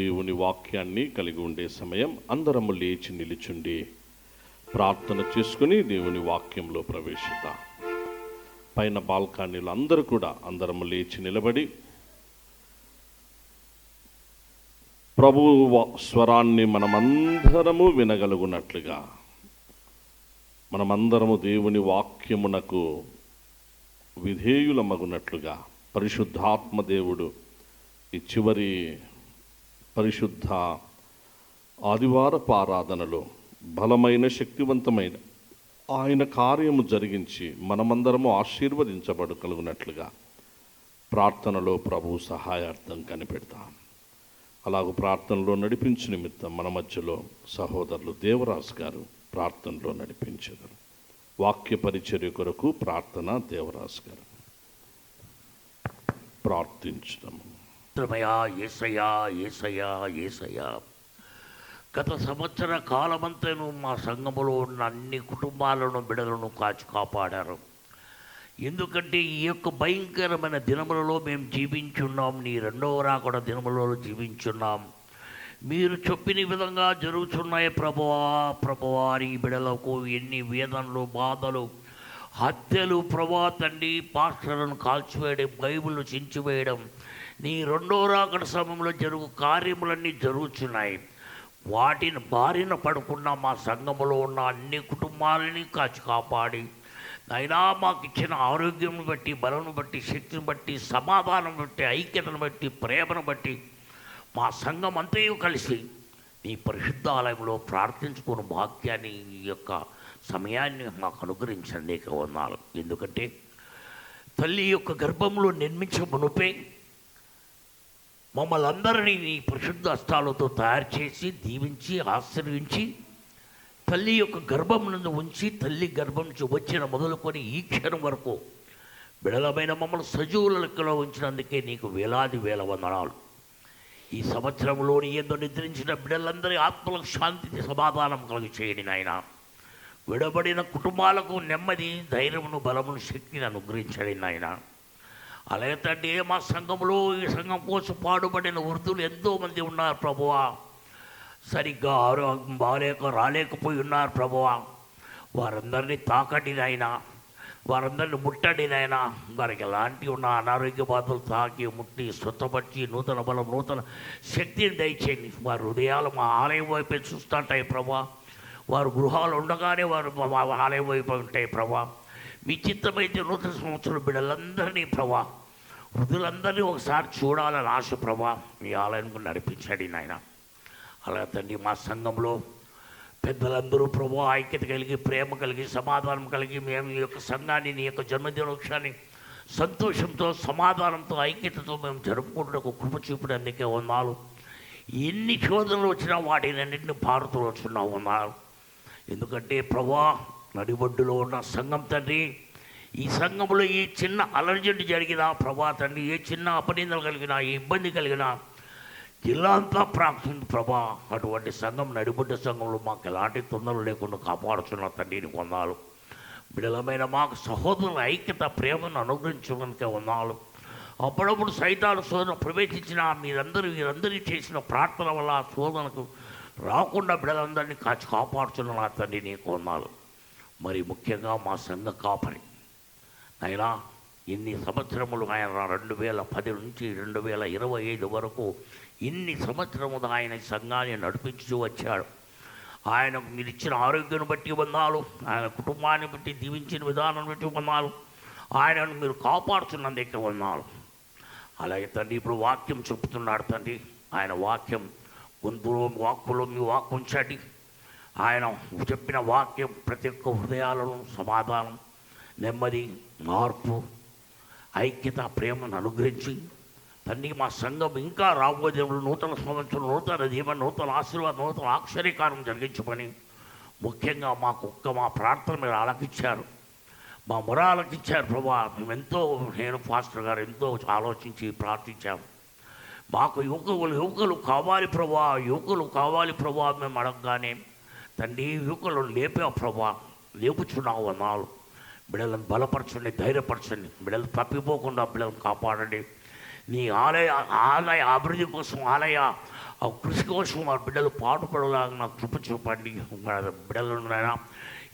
దేవుని వాక్యాన్ని కలిగి ఉండే సమయం అందరము లేచి నిలుచుండి ప్రార్థన చేసుకుని దేవుని వాక్యంలో ప్రవేశిద్దాం. పైన బాల్కనీలు అందరూ కూడా అందరము లేచి నిలబడి ప్రభువు స్వరాన్ని మనమందరము వినగలుగునట్లుగా, మనమందరము దేవుని వాక్యమునకు విధేయులమగునట్లుగా పరిశుద్ధాత్మ దేవుడు ఈ చివరి పరిశుద్ధ ఆదివారపు ఆరాధనలో బలమైన శక్తివంతమైన ఆయన కార్యము జరిగించి మనమందరము ఆశీర్వదించబడగలుగునట్లుగా ప్రార్థనలో ప్రభు సహాయార్థం కనిపెడతాం. అలాగూ ప్రార్థనలో నడిపించు నిమిత్తం మన మధ్యలో సహోదరులు దేవరాజు గారు ప్రార్థనలో నడిపించారు. వాక్య పరిచర్య కొరకు ప్రార్థన దేవరాజు గారు. ప్రార్థించుదాము. యేసయ్యా యేసయ్యా యేసయ్యా, గత సంవత్సర కాలమంతను మా సంఘములో ఉన్న అన్ని కుటుంబాలను బిడ్డలను కాచి కాపాడారు. ఎందుకంటే ఈ యొక్క భయంకరమైన దినములలో మేము జీవించున్నాం, నీ రెండవ రాకడ దినములలో జీవించున్నాం. మీరు చెప్పిన విధంగా జరుగుతున్నాయి ప్రభువా. ప్రభువారి బిడ్డలకు ఎన్ని వేదనలు, బాధలు, హత్యలు ప్రభా తండ్రి, పాస్టర్లను కాల్చివేయడం, బైబిల్ను చించివేయడం, నీ రెండో రాకడ సమయంలో జరుగు కార్యములన్నీ జరుగుతున్నాయి. వాటిని బారిన పడకుండా మా సంఘములో ఉన్న అన్ని కుటుంబాలని కాచి కాపాడి అయినా మాకు ఇచ్చిన ఆరోగ్యం బట్టి, బలను బట్టి, శక్తిని బట్టి, సమాధానం బట్టి, ఐక్యతను బట్టి, ప్రేమను బట్టి మా సంఘం అంతయు కలిసి నీ పరిశుద్ధాలయంలో ప్రార్థించుకున్న భాగ్యాన్ని, ఈ యొక్క సమయాన్ని మాకు అనుగ్రహించండి వందనాలు. ఎందుకంటే తల్లి యొక్క గర్భంలో నిర్మించమునుపే మమ్మల్ని అందరినీ నీ పరిశుద్ధ హస్తాలతో తయారు చేసి దీవించి ఆశీర్వించి తల్లి యొక్క గర్భం నుండి ఉంచి, తల్లి గర్భం నుంచి వచ్చిన మొదలుకొని ఈ క్షణం వరకు బిడలమైన మమ్మల్ని సజీవుల లెక్కలో ఉంచినందుకే నీకు వేలాది వేల వందనాలు. ఈ సంవత్సరంలోని ఏందో నిద్రించిన బిడ్డలందరి ఆత్మలకు శాంతిని, సమాధానం కలిగి చేయండి నాయన. విడబడిన కుటుంబాలకు నెమ్మది, ధైర్యమును, బలమును, శక్తిని అనుగ్రహించండి నాయన. అలాగే తండ్రి, మా సంఘంలో ఈ సంఘం కోసం పాడుపడిన వృద్ధులు ఎంతోమంది ఉన్నారు ప్రభువా. సరిగ్గా ఆరోగ్యం బాగాలేక రాలేకపోయి ఉన్నారు ప్రభువా. వారందరినీ తాకండి నాయనా, వారందరినీ ముట్టండి నాయనా. వారికి ఎలాంటి ఉన్న అనారోగ్య బాధలు తాకి ముట్టి స్వచ్ఛపరిచి నూతన బలం, నూతన శక్తిని దయచేయండి. వారి హృదయాలు మా ఆలయం వైపే చూస్తుంటాయి ప్రభా. వారు గృహాలు ఉండగానే వారు మా ఆలయం వైపు ఉంటాయి ప్రభా. మీ చిత్తమైతే నూతన సంవత్సరం బిడ్డలందరినీ ప్రభా, వృద్ధులందరినీ ఒకసారి చూడాలని ఆశ ప్రభా మీ ఆలయానికి నడిపించండి నాయన. అలా తండ్రి, మా సంఘంలో పెద్దలందరూ ప్రభా ఐక్యత కలిగి, ప్రేమ కలిగి, సమాధానం కలిగి మేము ఈ యొక్క సంఘాన్ని, నీ యొక్క జన్మదినోత్సవాన్ని సంతోషంతో, సమాధానంతో, ఐక్యతతో మేము జరుపుకుంటూ కృప చూపడానికే వందనాలు. ఎన్ని శోధనలు వచ్చినా వాటినన్నింటినీ పారుతూ వచ్చినా వందనాలు. ఎందుకంటే ప్రభా, నడిబొడ్డులో ఉన్న సంఘం తండ్రి, ఈ సంఘంలో ఈ చిన్న అలర్జెంట్ జరిగినా ప్రభా తండ్రి, ఏ చిన్న అపనిందలు కలిగినా, ఏ ఇబ్బంది కలిగినా జిల్లా అంతా ప్రాక్తుంది ప్రభా. అటువంటి సంఘం, నడిబొడ్డు సంఘంలో మాకు ఎలాంటి తొందరలు లేకుండా కాపాడుతున్న తండ్రిని వందనాలు. బిడలమైన మాకు సహోదరుల ఐక్యత, ప్రేమను అనుగ్రహించడానికే వందనాలు. అప్పుడప్పుడు సైతాను శోధన ప్రవేశించిన వీరందరూ చేసిన ప్రార్థన వల్ల ఆ శోధనకు రాకుండా బిడలందరినీ కాపాడుతున్న నా తండ్రి నీకు వందనాలు. మరి ముఖ్యంగా మా సంఘ కాపరి అయినా ఇన్ని సంవత్సరములు ఆయన 2010 నుంచి 2025 వరకు ఇన్ని సంవత్సరములు ఆయన సంఘాన్ని నడిపించు వచ్చాడు. ఆయనకు మీరు ఇచ్చిన ఆరోగ్యాన్ని బట్టి వందనాలు, ఆయన కుటుంబాన్ని బట్టి దీవించిన విధానం బట్టి వందనాలు, ఆయనను మీరు కాపాడుతున్నందుకే వందనాలు. అలాగే తండ్రి, ఇప్పుడు వాక్యం చెప్తున్నాడు తండ్రి. ఆయన వాక్యం వాక్కులో మీ వాక్కు ఉంచండి. ఆయన చెప్పిన వాక్యం ప్రతి ఒక్క హృదయాలను సమాధానం, నెమ్మది, మార్పు, ఐక్యత, ప్రేమను అనుగ్రహించి తండ్రి, మా సంఘం ఇంకా రాబోయే నూతన సంవత్సరం, నూతన దీవెన, నూతన ఆశీర్వాదం, నూతన ఆశ్చర్యకారం జరిగించమని ముఖ్యంగా మా ప్రార్థన మీరు ఆలకించారు, మా మొర ఆలకించారు ప్రభా. నేను పాస్టర్ గారు ఎంతో ఆలోచించి ప్రార్థించాము. మాకు యువకులు కావాలి ప్రభా, యువకులు కావాలి ప్రభా. మేము అడగగానే తండ్రి, యువకులు లేపే ప్రభా, లేపుచున్నావు అన్నాలు. బిడ్డలను బలపరచండి, ధైర్యపరచండి, బిడ్డలు తప్పిపోకుండా బిడ్డలను కాపాడండి. నీ ఆలయ అభివృద్ధి కోసం, ఆలయ ఆ కృషి కోసం మా బిడ్డలు పాటుపడలాగా నాకు కృప చూపండి. బిడ్డలను నాయన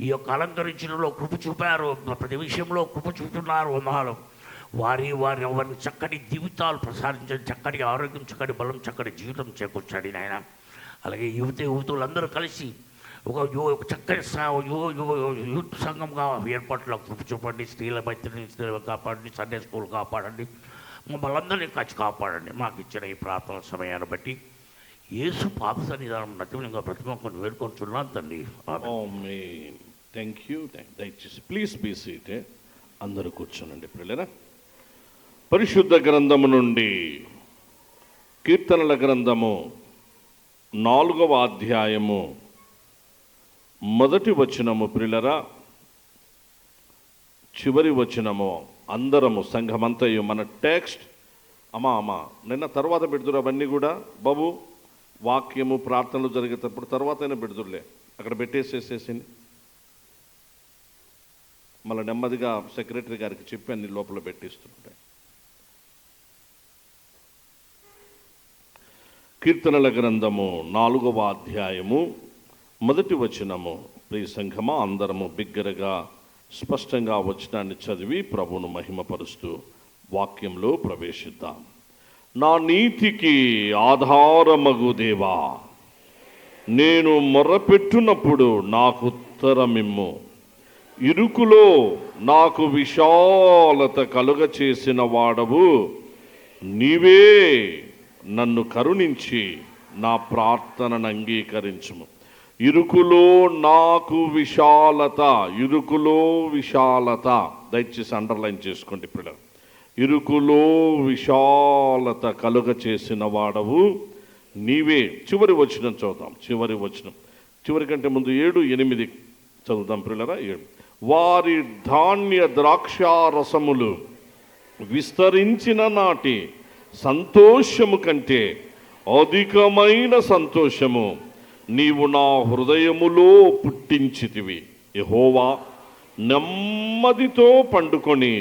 ఈ యొక్క అలంకరించడంలో కృప చూపారు, ప్రతి విషయంలో కృప చూపుతున్నారు. వందనాలు. వారిని చక్కటి జీవితాలు ప్రసాదించండి, చక్కటి ఆరోగ్యం, చక్కటి బలం, చక్కటి జీవితం చేకూర్చండి నాయన. అలాగే యువతులందరూ కలిసి ఒక చక్కటి యూత్ సంఘంగా ఏర్పాట్లో కృప చూపండి. స్త్రీల మైత్రిని కాపాడండి, సండే స్కూల్ కాపాడండి, మమ్మల్ని అందరినీ కాపాడండి. మాకు ఇచ్చిన ఈ ప్రార్థన సమయాన్ని బట్టి యేసు పాద సన్నిధానం నత్యంగా ప్రతిమొక్కను వేడుకొంటున్నాను తండ్రి. Thank you. దయచేసి ప్లీజ్ బీ సీటెడ్. అందరూ కూర్చోనండి పిల్లరా. పరిశుద్ధ గ్రంథము నుండి కీర్తనల గ్రంథము 4వ అధ్యాయము 1వ వచనము పిల్లరా, చివరి వచనము అందరము సంఘమంతయు మన టెక్స్ట్ అమ్మా నిన్న తర్వాత పెడుతురు అవన్నీ కూడా బాబు. వాక్యము ప్రార్థనలు జరిగేటప్పుడు తర్వాతైనా పెడుతురులే, అక్కడ పెట్టేసేసేసింది. మళ్ళీ నెమ్మదిగా సెక్రటరీ గారికి చెప్పి అన్ని లోపల పెట్టిస్తుంటాయి. కీర్తనల గ్రంథము 4వ అధ్యాయము 1వ వచనము. ప్రియ సంఘమా, అందరము బిగ్గరగా స్పష్టంగా వచనాన్ని చదివి ప్రభువును మహిమపరుస్తూ వాక్యంలో ప్రవేశిద్దాం. నా నీతికి ఆధారమగు దేవా, నేను మొర్రపెట్టునప్పుడు నాకు ఉత్తరమిమ్ము. ఇరుకులో నాకు విశాలత కలుగ చేసిన వాడవు నీవే. నన్ను కరుణించి నా ప్రార్థనను అంగీకరించుము. ఇరుకులో నాకు విశాలత, ఇరుకులో విశాలత. దయచేసి అండర్లైన్ చేసుకోండి పిల్లలు. ఇరుకులో విశాలత కలుగ చేసిన వాడవు నీవే. చివరి వచనం చదువుతాం. చివరి వచనం, చివరి కంటే ముందు 7, 8 చదువుతాం పిల్లరా. 7. వారి ధాన్య ద్రాక్షారసములు విస్తరించిన నాటి సంతోషము కంటే అధికమైన సంతోషము నీవు నా హృదయములో పుట్టించితివి. యెహోవా, నెమ్మదితో పండుకొని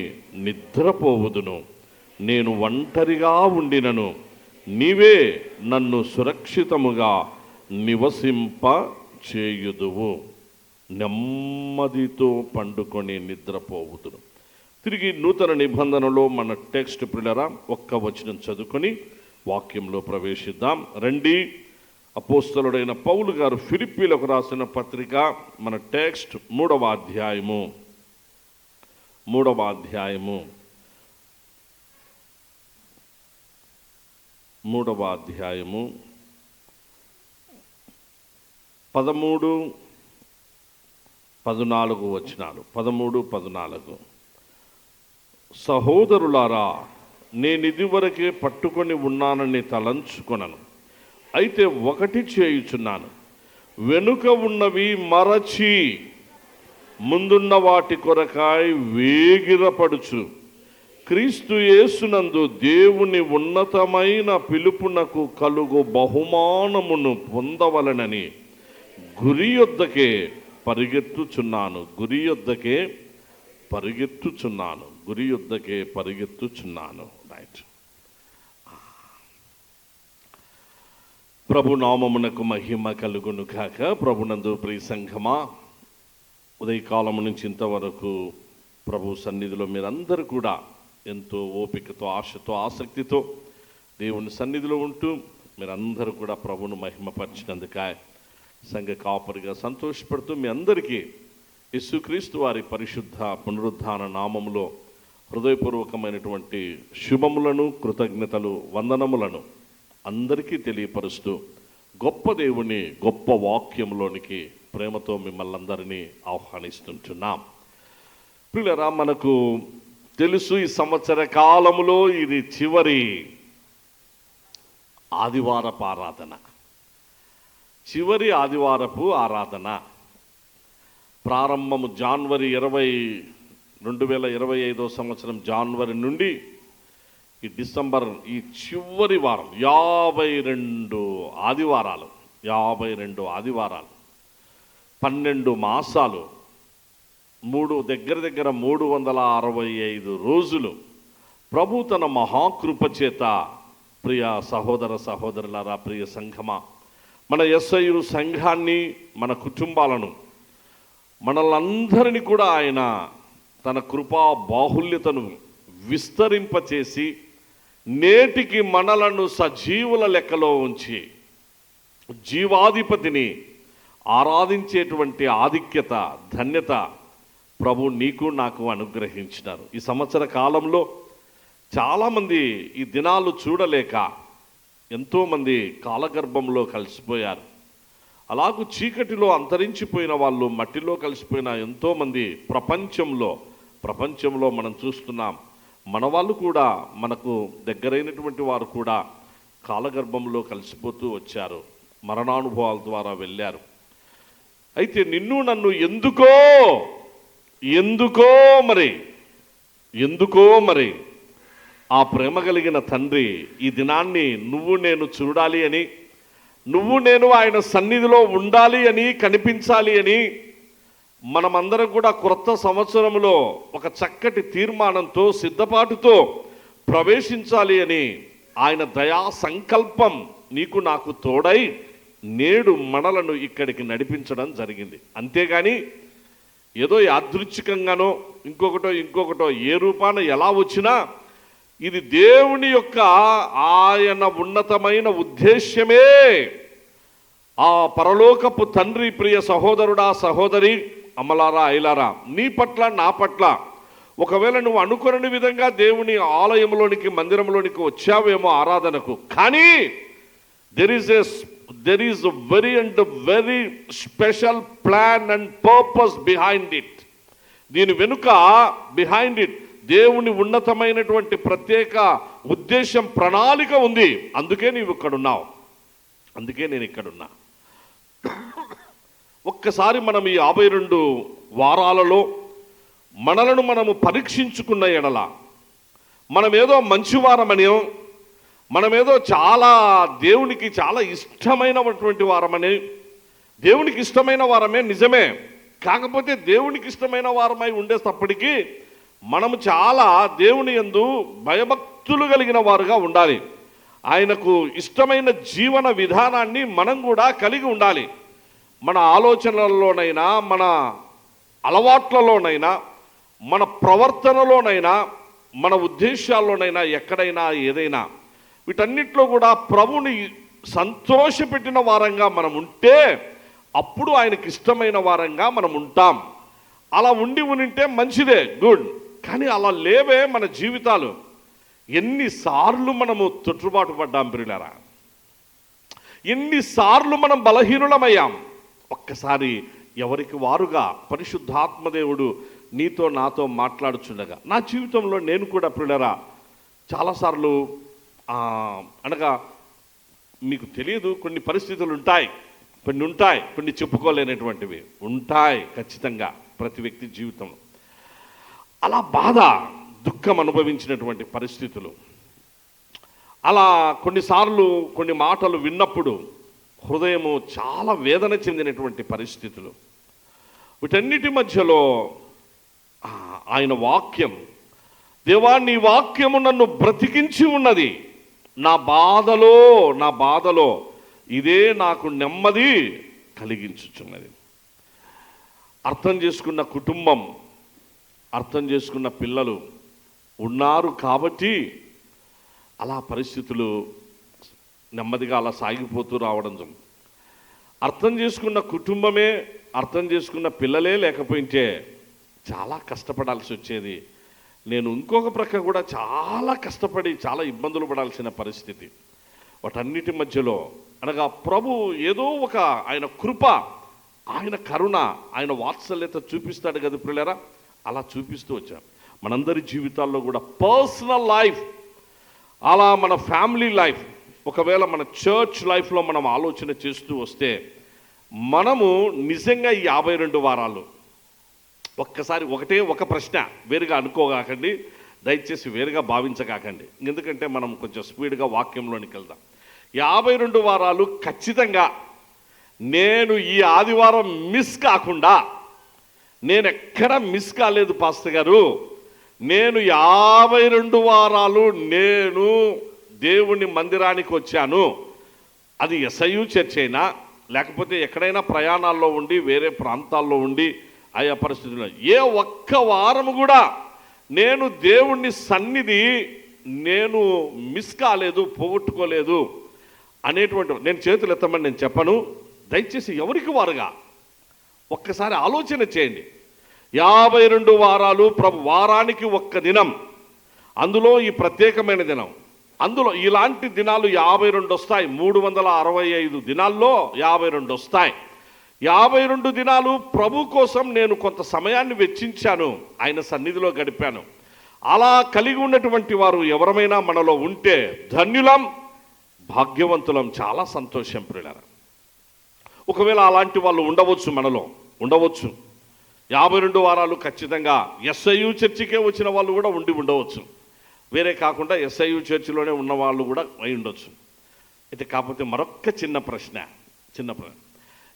నిద్రపోవుదును. నేను ఒంటరిగా ఉండినను నీవే నన్ను సురక్షితముగా నివసింప చేయుదువు. నెమ్మదితో పండుకొని నిద్రపోవుదును. తిరిగి నూతన నిబంధనలో మన టెక్స్ట్ పిల్లరా ఒక్క వచనం చదువుకొని వాక్యంలో ప్రవేశిద్దాం రండి. అపోస్తలుడైన పౌలు గారు ఫిలిప్పీలకు రాసిన పత్రిక మన టెక్స్ట్ 3వ అధ్యాయము 13, 14 వచనాలు. 13, 14. సహోదరులారా, నేనిదివరకే పట్టుకొని ఉన్నానని తలంచుకొనను. అయితే ఒకటి చేయుచున్నాను, వెనుక ఉన్నవి మరచి ముందున్న వాటి కొరకాయ వేగిరపడుచు క్రీస్తు యేసునందు దేవుని ఉన్నతమైన పిలుపునకు కలుగు బహుమానమును పొందవలనని గురి యొద్దకే పరిగెత్తుచున్నాను. రైట్. ప్రభు నామమునకు మహిమ కలుగును కాక. ప్రభునందు ప్రియ సంఘమా, ఉదయకాలము నుంచి ఇంతవరకు ప్రభు సన్నిధిలో మీరందరూ కూడా ఎంతో ఓపికతో, ఆశతో, ఆసక్తితో దేవుని సన్నిధిలో ఉంటూ మీరందరూ కూడా ప్రభును మహిమపరిచినందుక సంఘ కాపరిగా సంతోషపడుతూ మీ అందరికీ యేసుక్రీస్తు వారి పరిశుద్ధ పునరుద్ధాన నామములో హృదయపూర్వకమైనటువంటి శుభములను, కృతజ్ఞతలు, వందనములను అందరికీ తెలియపరుస్తూ గొప్ప దేవుని గొప్ప వాక్యంలోనికి ప్రేమతో మిమ్మల్ని అందరినీ ఆహ్వానిస్తుంటున్నాం. ప్రియులారా, మనకు తెలుసు ఈ సంవత్సర కాలములో ఇది చివరి ఆదివారపు ఆరాధన. చివరి ఆదివారపు ఆరాధన ప్రారంభము జనవరి 2025 సంవత్సరం జనవరి నుండి ఈ డిసెంబర్ ఈ చివరి వారం 52 ఆదివారాలు, 12 మాసాలు, దగ్గర 365 రోజులు ప్రభు తన మహాకృప చేత ప్రియ సహోదర సహోదరులారా, ప్రియ సంఘమా, మన ఎస్ఐయు సంఘాన్ని, మన కుటుంబాలను, మనలందరినీ కూడా ఆయన తన కృపా బాహుల్యతను విస్తరింపచేసి నేటికి మనలను సజీవుల లెక్కలో ఉంచి జీవాధిపతిని ఆరాధించేటువంటి ఆధిక్యత, ధన్యత ప్రభు నీకు నాకు అనుగ్రహించినారు. ఈ సంవత్సర కాలంలో చాలామంది ఈ దినాలు చూడలేక ఎంతోమంది కాలగర్భంలో కలిసిపోయారు. అలాగూ చీకటిలో అంతరించిపోయిన వాళ్ళు, మట్టిలో కలిసిపోయిన ఎంతోమంది ప్రపంచంలో మనం చూస్తున్నాం. మన వాళ్ళు కూడా, మనకు దగ్గరైనటువంటి వారు కూడా కాలగర్భంలో కలిసిపోతూ వచ్చారు, మరణానుభవాల ద్వారా వెళ్ళారు. అయితే నిన్ను నన్ను ఎందుకో మరి ఆ ప్రేమ కలిగిన తండ్రి ఈ దినాన్ని నువ్వు నేను చూడాలి అని, నువ్వు నేను ఆయన సన్నిధిలో ఉండాలి అని, కనిపించాలి అని, మనమందరం కూడా క్రొత్త సంవత్సరంలో ఒక చక్కటి తీర్మానంతో, సిద్ధపాటుతో ప్రవేశించాలి అని ఆయన దయా సంకల్పం నీకు నాకు తోడై నేడు మనలను ఇక్కడికి నడిపించడం జరిగింది. అంతేగాని ఏదో యాదృచ్ఛికంగానో ఇంకొకటో ఏ రూపాన ఎలా వచ్చినా ఇది దేవుని యొక్క ఆయన ఉన్నతమైన ఉద్దేశ్యమే. ఆ పరలోకపు తండ్రి, ప్రియ సహోదరుడా సహోదరి, అమలారా ఐలారా, నీ పట్ల నా పట్ల ఒకవేళ నువ్వు అనుకుని విధంగా దేవుని ఆలయంలోనికి, మందిరంలోనికి వచ్చావేమో ఆరాధనకు, కానీ there is very special plan and purpose behind it. దీని వెనుక బిహైండ్ ఇట్ దేవుని ఉన్నతమైనటువంటి ప్రత్యేక ఉద్దేశం, ప్రణాళిక ఉంది. అందుకే నీవు ఇక్కడున్నావు, అందుకే నేను ఇక్కడున్నా. ఒక్కసారి మనం ఈ 52 వారాలలో మనలను మనము పరీక్షించుకున్న ఎడల, మనమేదో మంచివారమని, మనమేదో దేవునికి చాలా ఇష్టమైనటువంటి వారమని, దేవునికి ఇష్టమైన వారమే నిజమే, కాకపోతే దేవునికి ఇష్టమైన వారమై ఉండేటప్పటికీ మనము చాలా దేవుని యందు భయభక్తులు కలిగిన వారుగా ఉండాలి. ఆయనకు ఇష్టమైన జీవన విధానాన్ని మనం కూడా కలిగి ఉండాలి. మన ఆలోచనలలోనైనా, మన అలవాట్లలోనైనా, మన ప్రవర్తనలోనైనా, మన ఉద్దేశాల్లోనైనా, ఎక్కడైనా ఏదైనా వీటన్నిటిలో కూడా ప్రభుని సంతోషపెట్టిన వారంగా మనం ఉంటే అప్పుడు ఆయనకి ఇష్టమైన వారంగా మనం ఉంటాం. అలా ఉంటే మంచిదే, గుడ్. కానీ అలా లేవే మన జీవితాలు. ఎన్నిసార్లు మనము తొట్టుబాటు పడ్డాం ప్రియులారా, ఎన్నిసార్లు మనం బలహీనులమయ్యాం. ఒక్కసారి ఎవరికి వారుగా పరిశుద్ధాత్మదేవుడు నీతో నాతో మాట్లాడుచుండగా, నా జీవితంలో నేను కూడా ప్రియులారా చాలాసార్లు అనగా మీకు తెలియదు, కొన్ని పరిస్థితులు ఉంటాయి, కొన్ని చెప్పుకోలేనటువంటివి ఉంటాయి ఖచ్చితంగా ప్రతి వ్యక్తి జీవితంలో. అలా బాధ, దుఃఖం అనుభవించినటువంటి పరిస్థితులు, అలా కొన్నిసార్లు కొన్ని మాటలు విన్నప్పుడు హృదయము చాలా వేదన చెందినటువంటి పరిస్థితులు. వీటన్నిటి మధ్యలో ఆయన వాక్యం, దేవా నీ వాక్యము నన్ను బ్రతికించి ఉన్నది, నా బాధలో ఇదే నాకు నెమ్మది కలిగించుచున్నది. అర్థం చేసుకున్న కుటుంబం, అర్థం చేసుకున్న పిల్లలు ఉన్నారు కాబట్టి అలా పరిస్థితులు నెమ్మదిగా అలా సాగిపోతూ రావడం. అర్థం చేసుకున్న కుటుంబమే, అర్థం చేసుకున్న పిల్లలే లేకపోయింటే చాలా కష్టపడాల్సి వచ్చేది. నేను ఇంకొక ప్రక్క కూడా చాలా కష్టపడి చాలా ఇబ్బందులు పడాల్సిన పరిస్థితి. వాటన్నిటి మధ్యలో అనగా ప్రభు ఏదో ఒక ఆయన కృప, ఆయన కరుణ, ఆయన వాత్సల్యత చూపిస్తాడు కదా ప్రియులారా, అలా చూపిస్తూ వచ్చాం. మనందరి జీవితాల్లో కూడా పర్సనల్ లైఫ్, అలా మన ఫ్యామిలీ లైఫ్, ఒకవేళ మన చర్చ్ లైఫ్లో మనం ఆలోచన చేస్తూ వస్తే మనము నిజంగా ఈ 52 వారాలు ఒక్కసారి ఒక ప్రశ్న వేరుగా అనుకోగాకండి, దయచేసి వేరుగా భావించకాకండి, ఎందుకంటే మనం కొంచెం స్పీడ్గా వాక్యంలోనికి వెళ్దాం. 52 వారాలు ఖచ్చితంగా నేను ఈ ఆదివారం మిస్ కాకుండా, నేను ఎక్కడ మిస్ కాలేదు పాస్టర్ గారు, నేను 52 వారాలు నేను దేవుని మందిరానికి వచ్చాను, అది ఎస్ఐయు చర్చ్ అయినా లేకపోతే ఎక్కడైనా ప్రయాణాల్లో ఉండి వేరే ప్రాంతాల్లో ఉండి ఆయా పరిస్థితుల్లో ఏ ఒక్క వారం కూడా నేను దేవుణ్ణి సన్నిధి నేను మిస్ కాలేదు, పోగొట్టుకోలేదు అనేటువంటి, నేను చేతులు ఎత్తమని నేను చెప్పను, దయచేసి ఎవరికి వారుగా ఒక్కసారి ఆలోచన చేయండి. 52 వారాలు ప్రభు, వారానికి ఒక్క దినం, అందులో ఈ ప్రత్యేకమైన దినం, అందులో ఇలాంటి దినాలు 52 వస్తాయి. 365 దినాల్లో 52 వస్తాయి. 52 దినాలు ప్రభు కోసం నేను కొంత సమయాన్ని వెచ్చించాను, ఆయన సన్నిధిలో గడిపాను. అలా కలిగి ఉన్నటువంటి వారు ఎవరమైనా మనలో ఉంటే ధన్యులం, భాగ్యవంతులం, చాలా సంతోషం ప్రియులారా. ఒకవేళ అలాంటి వాళ్ళు ఉండవచ్చు, మనలో ఉండవచ్చు. 52 వారాలు ఖచ్చితంగా ఎస్ఐయు చర్చికే వచ్చిన వాళ్ళు కూడా ఉండవచ్చు, వేరే కాకుండా ఎస్ఐయు చర్చిలోనే ఉన్న వాళ్ళు కూడా అయి ఉండొచ్చు. అయితే కాకపోతే మరొక్క చిన్న ప్రశ్న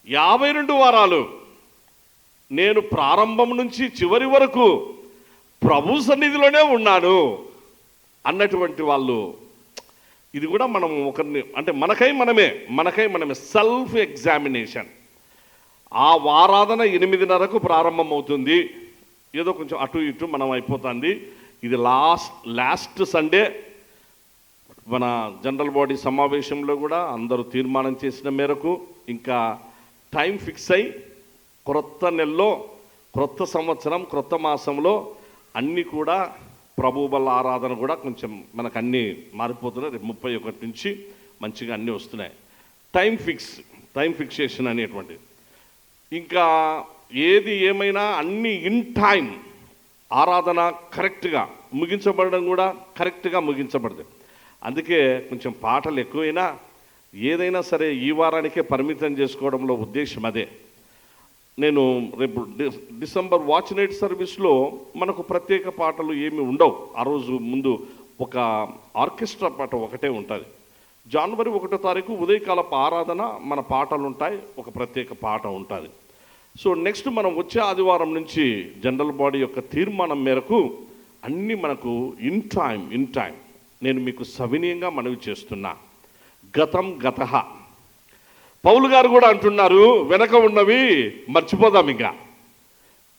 52 వారాలు నేను ప్రారంభం నుంచి చివరి వరకు ప్రభు సన్నిధిలోనే ఉన్నాను అన్నటువంటి వాళ్ళు, ఇది కూడా మనం ఒకరిని అంటే మనకై మనమే సెల్ఫ్ ఎగ్జామినేషన్. ఆ ఆరాధన 8:30కు ప్రారంభం అవుతుంది, ఏదో కొంచెం అటు ఇటు మనం అయిపోతుంది. ఇది లాస్ట్ సండే మన జనరల్ బాడీ సమావేశంలో కూడా అందరూ తీర్మానం చేసిన మేరకు ఇంకా టైం ఫిక్స్ అయి క్రొత్త నెలలో, క్రొత్త సంవత్సరం, క్రొత్త మాసంలో అన్నీ కూడా ప్రభు బల్ల ఆరాధన కూడా కొంచెం మనకు అన్నీ మారిపోతున్నాయి. రేపు 31 నుంచి మంచిగా అన్నీ వస్తున్నాయి. టైం ఫిక్సేషన్ అనేటువంటిది. ఇంకా ఏది ఏమైనా అన్నీ ఇన్ టైం, ఆరాధన కరెక్ట్గా ముగించబడడం కూడా కరెక్ట్గా ముగించబడదు. అందుకే కొంచెం పాటలు ఎక్కువైనా ఏదైనా సరే ఈ వారానికే పరిమితం చేసుకోవడంలో ఉద్దేశం అదే. నేను రేపు డిసెంబర్ వాచ్ నైట్ సర్వీస్లో మనకు ప్రత్యేక పాటలు ఏమి ఉండవు. ఆ రోజు ముందు ఒక ఆర్కెస్ట్రా పాట ఒకటే ఉంటుంది. జనవరి 1వ తారీఖు ఉదయకాలపు ఆరాధన మన పాటలు ఉంటాయి, ఒక ప్రత్యేక పాట ఉంటుంది. సో నెక్స్ట్ మనం వచ్చే ఆదివారం నుంచి జనరల్ బాడీ యొక్క తీర్మానం మేరకు అన్నీ మనకు ఇన్ టైం నేను మీకు సవినీయంగా మనవి చేస్తున్నా. గతః పౌలు గారు కూడా అంటున్నారు, వెనక ఉన్నవి మర్చిపోదాం. ఇంకా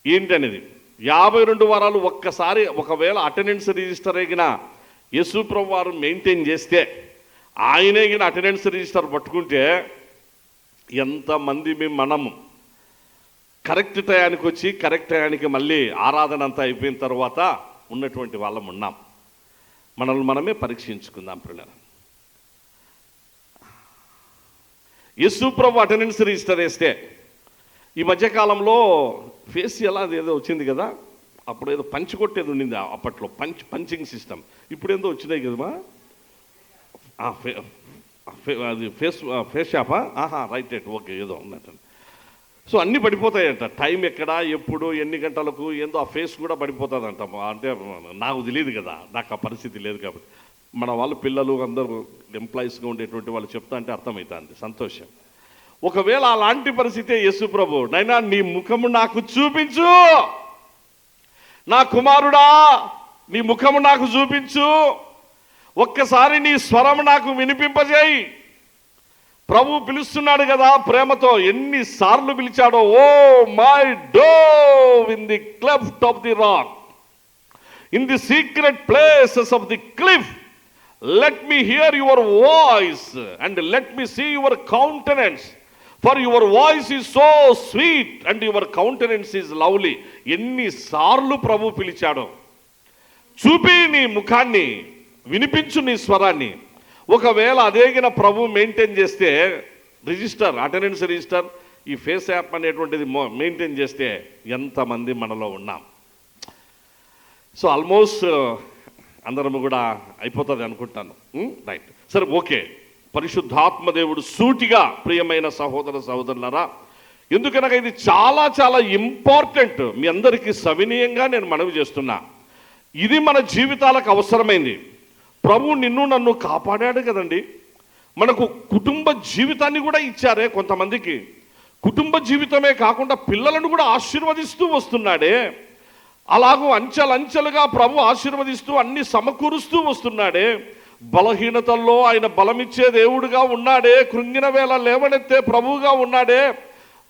ఏంటనేది 52 వారాలు ఒక్కసారి ఒకవేళ అటెండెన్స్ రిజిస్టర్ అయిన యేసు ప్రభు వారు మెయింటైన్ చేస్తే, ఆయనే గిన అటెండెన్స్ రిజిస్టర్ పట్టుకుంటే ఎంతమంది మనము కరెక్ట్ టయానికి వచ్చి కరెక్ట్ టయానికి మళ్ళీ ఆరాధన అంతా అయిపోయిన తర్వాత ఉన్నటువంటి వాళ్ళం ఉన్నాం. మనల్ని మనమే పరీక్షించుకుందాం పిల్లలు. యేసు ప్రభు అటెండెన్స్ రిజిస్టర్ వేస్తే, ఈ మధ్యకాలంలో ఫేస్ ఎలా ఏదో వచ్చింది కదా, అప్పుడు ఏదో పంచి కొట్టేది ఉండింది అప్పట్లో, పంచింగ్ సిస్టమ్. ఇప్పుడు ఏదో వచ్చినాయి కదమ్మా, అది ఫేస్ షాపా, రైట్ ఓకే, ఏదో ఉన్నట్టు. సో అన్నీ పడిపోతాయంట, టైం ఎక్కడ, ఎప్పుడు, ఎన్ని గంటలకు, ఏందో ఆ ఫేస్ కూడా పడిపోతుందంట. అంటే నాకు తెలియదు కదా, నాకు ఆ పరిస్థితి లేదు కాబట్టి మన వాళ్ళు పిల్లలు అందరూ ఎంప్లాయీస్గా ఉండేటువంటి వాళ్ళు చెప్తా అంటే అర్థమవుతుంది, సంతోషం. ఒకవేళ అలాంటి పరిస్థితే యేసు ప్రభు, నైనా నీ ముఖము నాకు చూపించు, నా కుమారుడా నీ ముఖము నాకు చూపించు, ఒక్కసారి నీ స్వరం నాకు వినిపింపజేయి. ప్రభు పిలుస్తున్నాడు కదా ప్రేమతో, ఎన్నిసార్లు పిలిచాడో. O my dove in the cleft of the rock, in the secret places of the cliff, let me hear your voice and let me see your countenance, for your voice is so sweet and your countenance is lovely. ఎన్నిసార్లు ప్రభు పిలిచాడో. చూపి నీ ముఖాన్ని, వినిపించు నీ స్వరాన్ని. ఒకవేళ అదేగిన ప్రభు maintain చేస్తే, అటెండెన్స్ రిజిస్టర్, ఈ ఫేస్ యాప్ అనేటువంటిది మెయింటైన్ చేస్తే ఎంతమంది మనలో ఉన్నాం. సో ఆల్మోస్ట్ అందరము కూడా అయిపోతుంది అనుకుంటాను. రైట్, సరే, ఓకే. పరిశుద్ధాత్మ దేవుడు సూటిగా, ప్రియమైన సహోదరులారా, ఎందుకనగా ఇది చాలా చాలా ఇంపార్టెంట్, మీ అందరికీ సవినీయంగా నేను మనవి చేస్తున్నా. ఇది మన జీవితాలకు అవసరమైంది. ప్రభు నిన్ను నన్ను కాపాడాడు కదండి. మనకు కుటుంబ జీవితాన్ని కూడా ఇచ్చారే కొంతమందికి. కుటుంబ జీవితమే కాకుండా పిల్లలను కూడా ఆశీర్వదిస్తూ వస్తున్నాడే. అలాగూ అంచెలంచెలుగా ప్రభు ఆశీర్వదిస్తూ అన్ని సమకూరుస్తూ వస్తున్నాడే. బలహీనతల్లో ఆయన బలమిచ్చే దేవుడుగా ఉన్నాడే, కృంగిన వేళ లేవనెత్తే ప్రభువుగా ఉన్నాడే,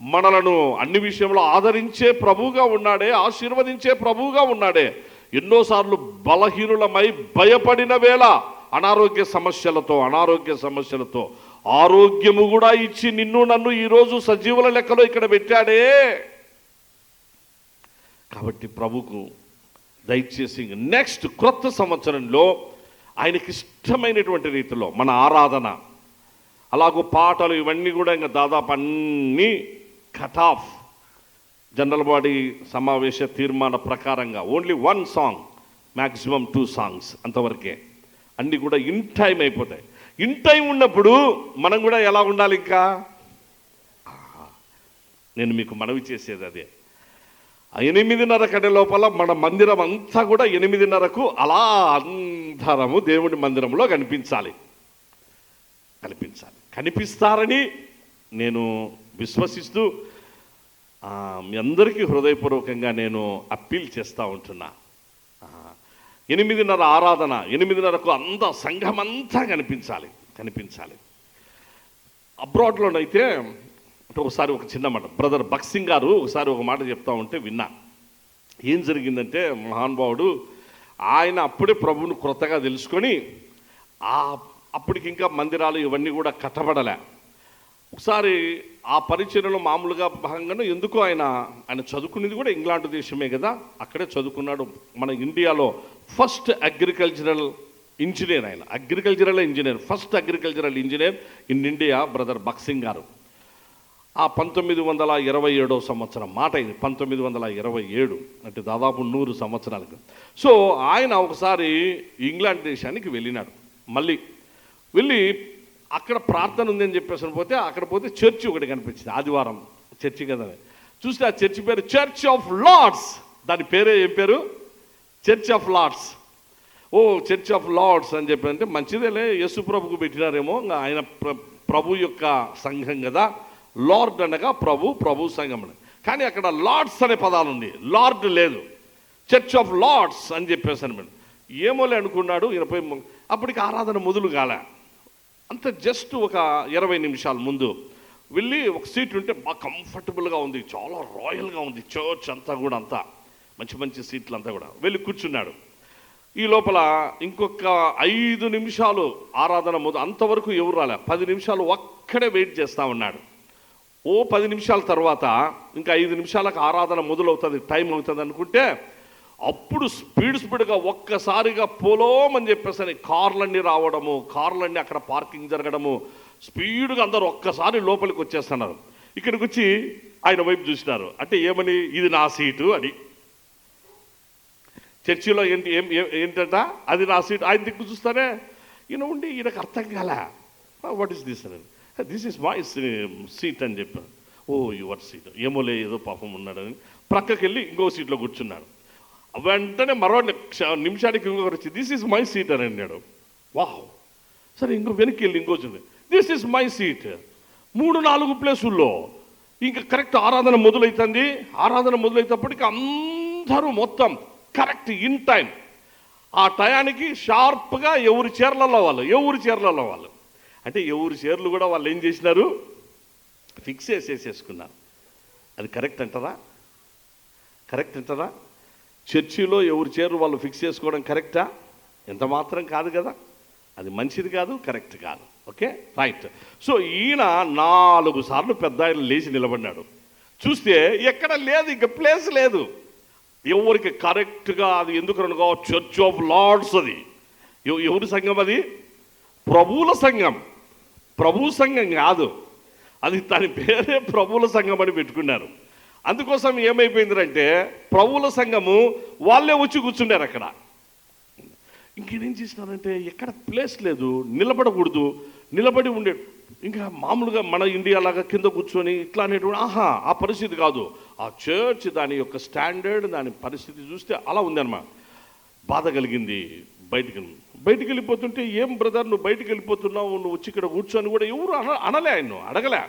మనలను అన్ని విషయంలో ఆదరించే ప్రభువుగా ఉన్నాడే, ఆశీర్వదించే ప్రభువుగా ఉన్నాడే. ఎన్నోసార్లు బలహీనులమై భయపడిన వేళ అనారోగ్య సమస్యలతో ఆరోగ్యము కూడా ఇచ్చి నిన్ను నన్ను ఈరోజు సజీవుల లెక్కలో ఇక్కడ పెట్టాడే. కాబట్టి ప్రభుకు దయచేసి నెక్స్ట్ క్రొత్త సంవత్సరంలో ఆయనకి ఇష్టమైనటువంటి రీతిలో మన ఆరాధన, అలాగూ పాటలు ఇవన్నీ కూడా ఇంకా దాదాపు అన్నీ కట్ ఆఫ్. జనరల్ బాడీ సమావేశ తీర్మాన ప్రకారంగా ఓన్లీ 1 సాంగ్, మ్యాక్సిమం 2 సాంగ్స్ అంతవరకే. అన్నీ కూడా ఇన్ టైం అయిపోతాయి. ఇన్ టైం ఉన్నప్పుడు మనం కూడా ఎలా ఉండాలి? ఇంకా నేను మీకు మనవి చేసేది అదే. 8:30 గంటల లోపల మన మందిరం అంతా కూడా 8:30కు అలా అందరము దేవుడి మందిరంలో కనిపిస్తారని నేను విశ్వసిస్తూ మీ అందరికీ హృదయపూర్వకంగా నేను అప్పీల్ చేస్తూ ఉంటున్నా. 8:30 ఆరాధన, 8:30కు సంఘమంతా కనిపించాలి. అబ్రాడ్లోనైతే ఒకసారి ఒక చిన్న మాట, బ్రదర్ బక్సింగ్ గారు ఒకసారి ఒక మాట చెప్తా ఉంటే విన్నా. ఏం జరిగిందంటే, మహానుభావుడు ఆయన అప్పుడే ప్రభువును క్రొత్తగా తెలుసుకొని అప్పటికి ఇంకా మందిరాలు ఇవన్నీ కూడా కట్టబడలే. ఒకసారి ఆ పరిచర్యలో మామూలుగా భాగంగా ఎందుకో ఆయన చదువుకునేది కూడా ఇంగ్లాండ్ దేశమే కదా, అక్కడే చదువుకున్నాడు. మన ఇండియాలో first agricultural engineer, first agricultural engineer in India brother బక్సింగ్ గారు. ఆ 1927 సంవత్సరం మాట ఇది, 1927 అంటే దాదాపు 100 సంవత్సరాలకు. సో ఆయన ఒకసారి ఇంగ్లాండ్ దేశానికి వెళ్ళినాడు. మళ్ళీ వెళ్ళి అక్కడ ప్రార్థన ఉందని చెప్పేసి పోతే అక్కడ పోతే చర్చి ఒకటి కనిపించింది. ఆదివారం చర్చి కదా చూస్తే ఆ చర్చి పేరు చర్చ్ ఆఫ్ లార్డ్స్. దాని పేరే ఏం పేరు? Church of lords. Church of lords అని చెప్పి అంటే మంచిదేలే, యేసు ప్రభుకు పెట్టినారేమో, ఆయన ప్రభు యొక్క సంఘం కదా. లార్డ్ అనగా ప్రభు సంఘం అని. కానీ అక్కడ లార్డ్స్ అనే పదాలు ఉంది, లార్డ్ లేదు. చర్చ్ ఆఫ్ లార్డ్స్ అని చెప్పేసి అనమాట. ఏమోలే అనుకున్నాడు. అప్పటికి ఆరాధన మొదలు కాలే. అంత జస్ట్ ఒక 20 నిమిషాల ముందు వెళ్ళి ఒక సీట్ ఉంటే బాగా కంఫర్టబుల్గా ఉంది, చాలా రాయల్గా ఉంది చర్చ్ అంతా కూడా, అంతా మంచి సీట్లు అంతా కూడా. వెళ్ళి కూర్చున్నాడు. ఈ లోపల ఇంకొక 5 నిమిషాలు ఆరాధన అంతవరకు ఎవరు రాలే. 10 నిమిషాలు ఒక్కడే వెయిట్ చేస్తూ ఉన్నాడు. 10 నిమిషాల తర్వాత ఇంకా 5 నిమిషాలకు ఆరాధన మొదలవుతుంది, టైం అవుతుంది అనుకుంటే అప్పుడు స్పీడ్గా ఒక్కసారిగా పోలోమని చెప్పేసి కార్లన్నీ రావడము, కార్లన్నీ అక్కడ పార్కింగ్ జరగడము, స్పీడ్గా అందరూ ఒక్కసారి లోపలికి వచ్చేస్తున్నారు. ఇక్కడికి వచ్చి ఆయన వైపు చూసినారు. అంటే ఏమని, ఇది నా సీటు అని. చర్చిలో ఏంటంట, అది నా సీటు. ఆయన దిక్కు చూస్తానే ఈయన ఉండి ఈయనకు అర్థం కాలే. వాట్ ఈస్ దిస్ అని, దిస్ ఈస్ మై సీట్ అని చెప్పాను. యువర్ సీట్, ఏమోలే ఏదో పాపం ఉన్నాడని ప్రక్కకి వెళ్ళి ఇంకో సీట్లో కూర్చున్నాడు. వెంటనే మరో నిమిషానికి ఇంకొకరు వచ్చి దిస్ ఈజ్ మై సీట్ అని అన్నాడు. వావ్, సరే ఇంకో వెనక్కి వెళ్ళి ఇంకొచ్చింది, దిస్ ఈజ్ మై సీట్. 3-4 ప్లేసుల్లో ఇంకా కరెక్ట్ ఆరాధన మొదలవుతుంది. ఆరాధన మొదలైనప్పటికీ అందరూ మొత్తం కరెక్ట్ ఇన్ టైం, ఆ టయానికి షార్ప్గా ఎవరి చీరలలో వాళ్ళు అంటే ఎవరి చీరలు కూడా వాళ్ళు ఏం చేసినారు, ఫిక్స్ చేసేసుకున్నారు. అది కరెక్ట్ అంటారా? చర్చిలో ఎవరి చీరలు వాళ్ళు ఫిక్స్ చేసుకోవడం కరెక్టా? ఎంత మాత్రం కాదు కదా. అది మంచిది కాదు, కరెక్ట్ కాదు. Okay, right. సో ఈయన 4 సార్లు పెద్ద ఆయన లేచి నిలబడినాడు. చూస్తే ఎక్కడ లేదు, ఇంకా ప్లేస్ లేదు ఎవరికి కరెక్ట్గా. అది ఎందుకు అనగా చర్చ్ ఆఫ్ లార్డ్స్. అది ఎవరి సంఘం? అది ప్రభువుల సంఘం. ప్రభు సంఘం కాదు అది, దాని పేరే ప్రభువుల సంఘం అని పెట్టుకున్నారు. అందుకోసం ఏమైపోయిందంటే ప్రభువుల సంఘము వాళ్ళే వచ్చి కూర్చున్నారు అక్కడ. ఇంకేం చేసినారంటే ఎక్కడ ప్లేస్ లేదు, నిలబడకూడదు, నిలబడి ఉండే. ఇంకా మామూలుగా మన ఇండియా లాగా కింద కూర్చొని ఇట్లా అనేటువంటి ఆ పరిస్థితి కాదు. ఆ చర్చ్ దాని యొక్క స్టాండర్డ్, దాని పరిస్థితి చూస్తే అలా ఉందన్నమాట. బాధ కలిగింది. బయటికి వెళ్ళిపోతుంటే, ఏం బ్రదర్ నువ్వు బయటికి వెళ్ళిపోతున్నావు, నువ్వు వచ్చి ఇక్కడ కూర్చొని కూడా ఎవరు అనలే, అడగలే.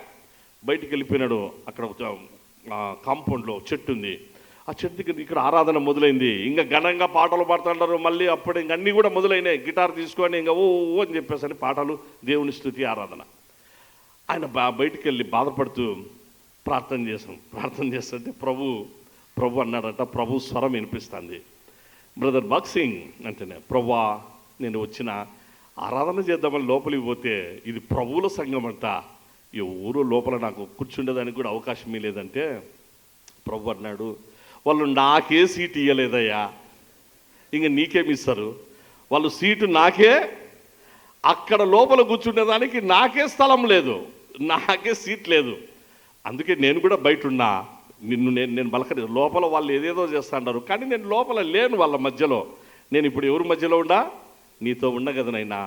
బయటికి వెళ్ళిపోయినాడు. అక్కడ కాంపౌండ్లో చెట్టు ఉంది, ఆ చెట్టుకి ఇక్కడ ఆరాధన మొదలైంది. ఇంకా ఘనంగా పాటలు పాడుతుంటారు. మళ్ళీ అప్పుడు ఇంక అన్నీ కూడా మొదలైనాయి. గిటార్ తీసుకొని ఇంకా ఓ అని చెప్పేసి అని పాటలు, దేవుని స్తుతి, ఆరాధన. ఆయన బయటికి వెళ్ళి బాధపడుతూ ప్రార్థన చేస్తుంటే ప్రభు అన్నాడట, ప్రభు స్వరం వినిపిస్తుంది. బ్రదర్ బాక్సింగ్ అంటేనే, ప్రభువా నేను వచ్చిన ఆరాధన చేద్దామని లోపలికి పోతే ఇది ప్రభువుల సంఘం అంట, ఈ ఊరు లోపల నాకు కూర్చుండేదానికి కూడా అవకాశం లేదంటే ప్రభు అన్నాడు, వాళ్ళు నాకే సీటు ఇవ్వలేదయ్యా, ఇంక నీకేమి ఇస్తారు? వాళ్ళు సీటు నాకే, అక్కడ లోపల కూర్చుండేదానికి నాకే స్థలం లేదు, నాకే సీట్ లేదు, అందుకే నేను కూడా బయట ఉన్నా. నేను బలకరి లోపల వాళ్ళు ఏదేదో చేస్తుంటారు, కానీ నేను లోపల లేను వాళ్ళ మధ్యలో. నేను ఇప్పుడు ఎవరి మధ్యలో ఉండా? నీతో ఉన్న కదనైనా